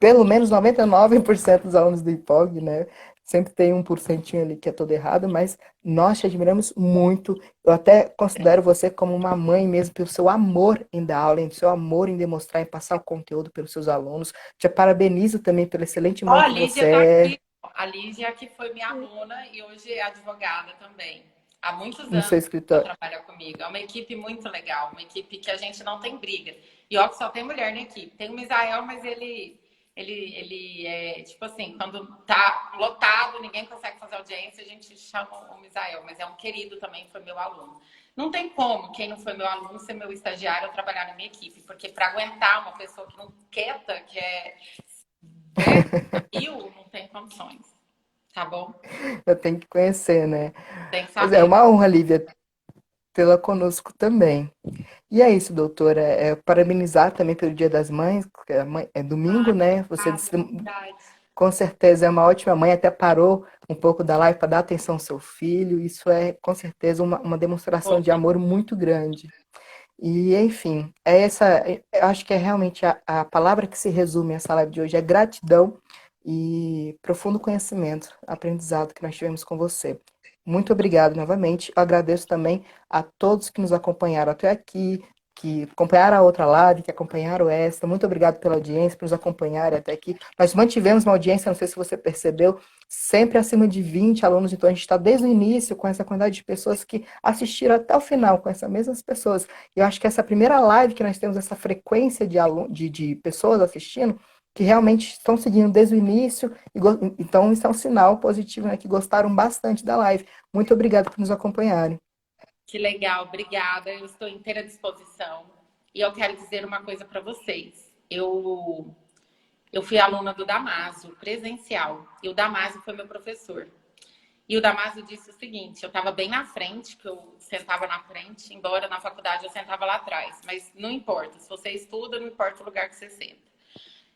pelo menos 99% dos alunos do IPOG, né? Sempre tem 1% ali que é todo errado, mas nós te admiramos muito. Eu até considero você como uma mãe mesmo, pelo seu amor em dar aula, em seu amor em demonstrar, em passar o conteúdo pelos seus alunos. Te parabenizo também pela excelente Ó, mãe a que Lídia você está é. aqui. A Lídia, que foi minha aluna e hoje é advogada também. Há muitos No seu anos que ela escritório. trabalha comigo. É uma equipe muito legal, uma equipe que a gente não tem briga. E ó, que só tem mulher na equipe. Tem o Misael, mas ele é tipo assim, quando tá lotado, ninguém consegue fazer audiência, a gente chama o Misael, mas é um querido também, foi meu aluno. Não tem como quem não foi meu aluno ser meu estagiário ou trabalhar na minha equipe, porque para aguentar uma pessoa que não quieta, que é não tem condições, tá bom? Eu tenho que conhecer, né? Tem que Mas é saber. uma honra, Lívia, tê-la conosco também. E é isso, doutora. Parabenizar também pelo Dia das Mães, que é domingo, Ai, né? Você obrigada, disse, verdade. com certeza é uma ótima mãe, até parou um pouco da live para dar atenção ao seu filho. Isso é, com certeza, uma demonstração de Foi. amor muito grande. E, enfim, é essa, eu acho que é realmente a palavra que se resume a essa live de hoje, é gratidão e profundo conhecimento, aprendizado que nós tivemos com você. Muito obrigado novamente. Eu agradeço também a todos que nos acompanharam até aqui, que acompanharam a outra live, que acompanharam esta. Muito obrigado pela audiência, por nos acompanharem até aqui. Nós mantivemos uma audiência, não sei se você percebeu, sempre acima de 20 alunos, então a gente está desde o início com essa quantidade de pessoas que assistiram até o final, com essas mesmas pessoas. Eu acho que essa primeira live que nós temos essa frequência de pessoas assistindo, que realmente estão seguindo desde o início, então isso é um sinal positivo, né, que gostaram bastante da live. Muito obrigado por nos acompanharem. Que legal, obrigada. Eu estou inteira à disposição. E eu quero dizer uma coisa para vocês. Eu fui aluna do Damásio, presencial. E o Damásio foi meu professor. E o Damásio disse o seguinte: eu estava bem na frente, que eu sentava na frente, embora na faculdade eu sentava lá atrás. Mas não importa, se você estuda, não importa o lugar que você senta.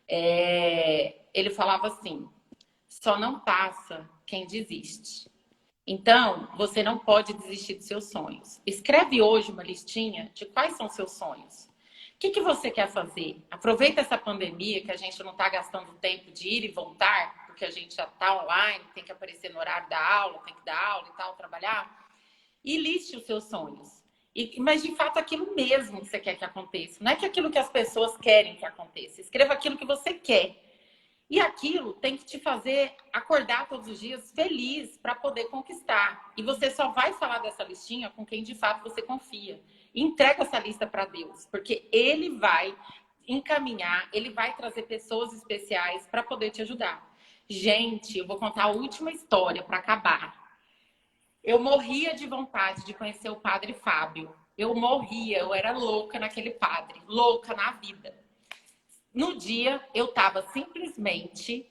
Ele falava assim: só não passa quem desiste. Então, você não pode desistir dos seus sonhos. Escreve hoje uma listinha de quais são seus sonhos. O que você quer fazer? Aproveita essa pandemia que a gente não está gastando tempo de ir e voltar, porque a gente já está online, tem que aparecer no horário da aula, tem que dar aula e tal, trabalhar. E liste os seus sonhos. Mas de fato aquilo mesmo que você quer que aconteça. Não é que aquilo que as pessoas querem que aconteça. Escreva aquilo que você quer. E aquilo tem que te fazer acordar todos os dias feliz para poder conquistar. E você só vai falar dessa listinha com quem de fato você confia. Entrega essa lista para Deus, porque Ele vai encaminhar, Ele vai trazer pessoas especiais para poder te ajudar. Gente, eu vou contar a última história para acabar. Eu morria de vontade de conhecer o Padre Fábio. Eu morria, eu era louca naquele padre, louca na vida. No dia, eu estava simplesmente.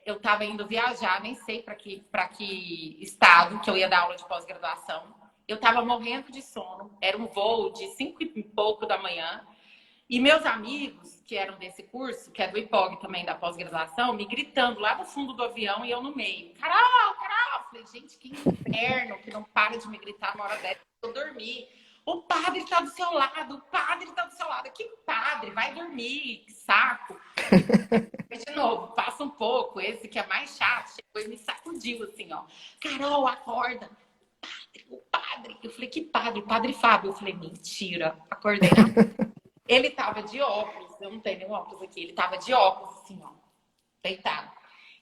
Eu estava indo viajar, nem sei para que estado que eu ia dar aula de pós-graduação. Eu estava morrendo de sono, era um voo de 5 e pouco da manhã. E meus amigos, que eram desse curso, que é do IPOG também, da pós-graduação, me gritando lá do fundo do avião e eu no meio. Carol, Carol! Falei, gente, que inferno que não para de me gritar uma hora dessa, eu dormi. O padre está do seu lado, o padre está do seu lado. Que padre? Vai dormir, que saco. E, de novo, passa um pouco, esse que é mais chato, chegou e me sacudiu assim, ó. Carol, acorda. O padre. Eu falei, que padre? Padre Fábio. Eu falei, mentira. Acordei na... Ele tava de óculos, eu não tenho nenhum óculos aqui. Ele tava de óculos, assim, ó, deitado.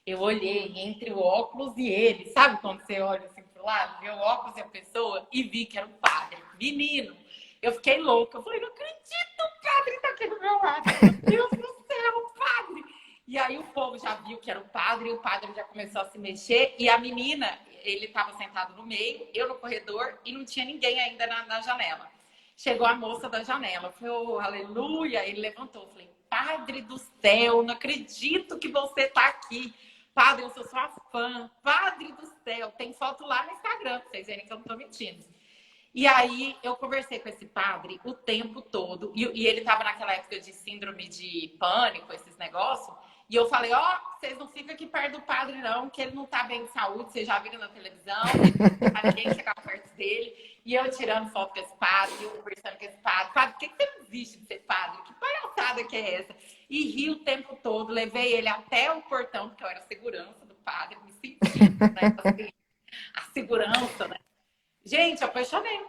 Eu olhei entre o óculos e ele. Sabe quando você olha assim pro lado, vê o óculos e a pessoa, e vi que era o padre. Menino, eu fiquei louca. Eu falei, não acredito, o padre tá aqui do meu lado. Meu Deus do céu, o padre. E aí o povo já viu que era o padre, e o padre já começou a se mexer. E a menina, ele tava sentado no meio, eu no corredor, e não tinha ninguém ainda na janela. Chegou a moça da janela. Eu falei, oh, aleluia. Ele levantou. Eu falei, Padre do céu, não acredito que você está aqui. Padre, eu sou sua fã. Padre do céu. Tem foto lá no Instagram, pra vocês verem que eu não estou mentindo. E aí eu conversei com esse padre o tempo todo. E ele estava naquela época de síndrome de pânico, esses negócios. E eu falei, ó, vocês não ficam aqui perto do padre, não, que ele não tá bem de saúde, vocês já viram na televisão, não ninguém chegar perto dele. E eu tirando foto com esse padre, e eu conversando com esse padre. Padre, por que você não desiste de ser padre? Que palhaçada que é essa? E ri o tempo todo, levei ele até o portão, porque eu era segurança do padre, me sentindo, né? Assim, a segurança, né? Gente, eu apaixonei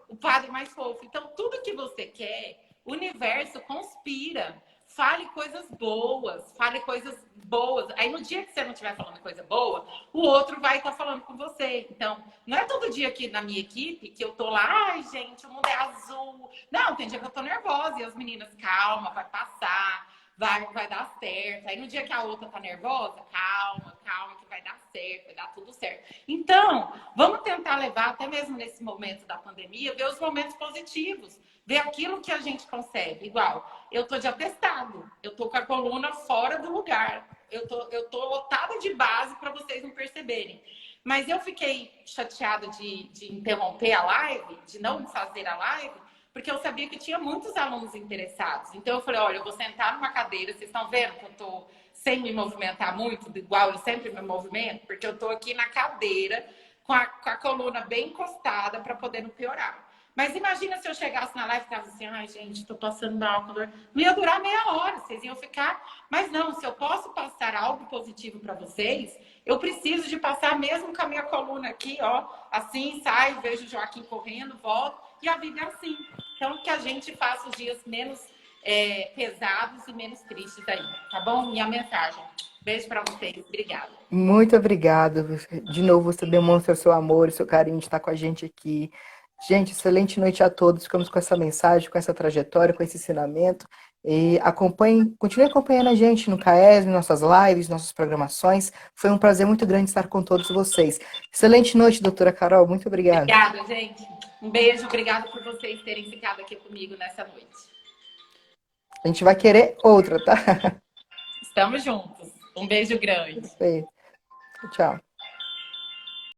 o padre mais fofo. Então, tudo que você quer, o universo conspira. Fale coisas boas, fale coisas boas. Aí, no dia que você não estiver falando coisa boa, o outro vai estar falando com você. Então, não é todo dia aqui na minha equipe que eu tô lá, ai, gente, o mundo é azul. Não, tem dia que eu tô nervosa e as meninas, calma, vai passar. Vai dar certo. Aí no dia que a outra tá nervosa, calma, calma, que vai dar certo, vai dar tudo certo. Então, vamos tentar levar, até mesmo nesse momento da pandemia, ver os momentos positivos, ver aquilo que a gente consegue. Igual, eu tô de atestado, eu tô com a coluna fora do lugar, eu tô lotada de base para vocês não perceberem. Mas eu fiquei chateada de interromper a live, de não fazer a live, porque eu sabia que tinha muitos alunos interessados. Então eu falei, olha, eu vou sentar numa cadeira, vocês estão vendo que eu estou sem me movimentar muito, igual eu sempre me movimento, porque eu estou aqui na cadeira com a coluna bem encostada para poder não piorar. Mas imagina se eu chegasse na live e ficava assim, ai gente, estou passando mal, não ia durar meia hora, vocês iam ficar. Mas não, se eu posso passar algo positivo para vocês, eu preciso de passar mesmo com a minha coluna aqui, ó, assim, saio, vejo o Joaquim correndo, volto, e a vida é assim. Então, que a gente faça os dias menos pesados e menos tristes aí, tá bom? Minha mensagem. Beijo para vocês. Obrigada. Muito obrigada. De novo, você demonstra o seu amor e seu carinho de estar com a gente aqui. Gente, excelente noite a todos. Ficamos com essa mensagem, com essa trajetória, com esse ensinamento. E continue acompanhando a gente no CAES, nossas lives, nossas programações. Foi um prazer muito grande estar com todos vocês. Excelente noite, doutora Carol. Muito obrigada. Obrigada, gente. Um beijo. Obrigada por vocês terem ficado aqui comigo nessa noite. A gente vai querer outra, tá? Estamos juntos. Um beijo grande. Perfeito. Tchau.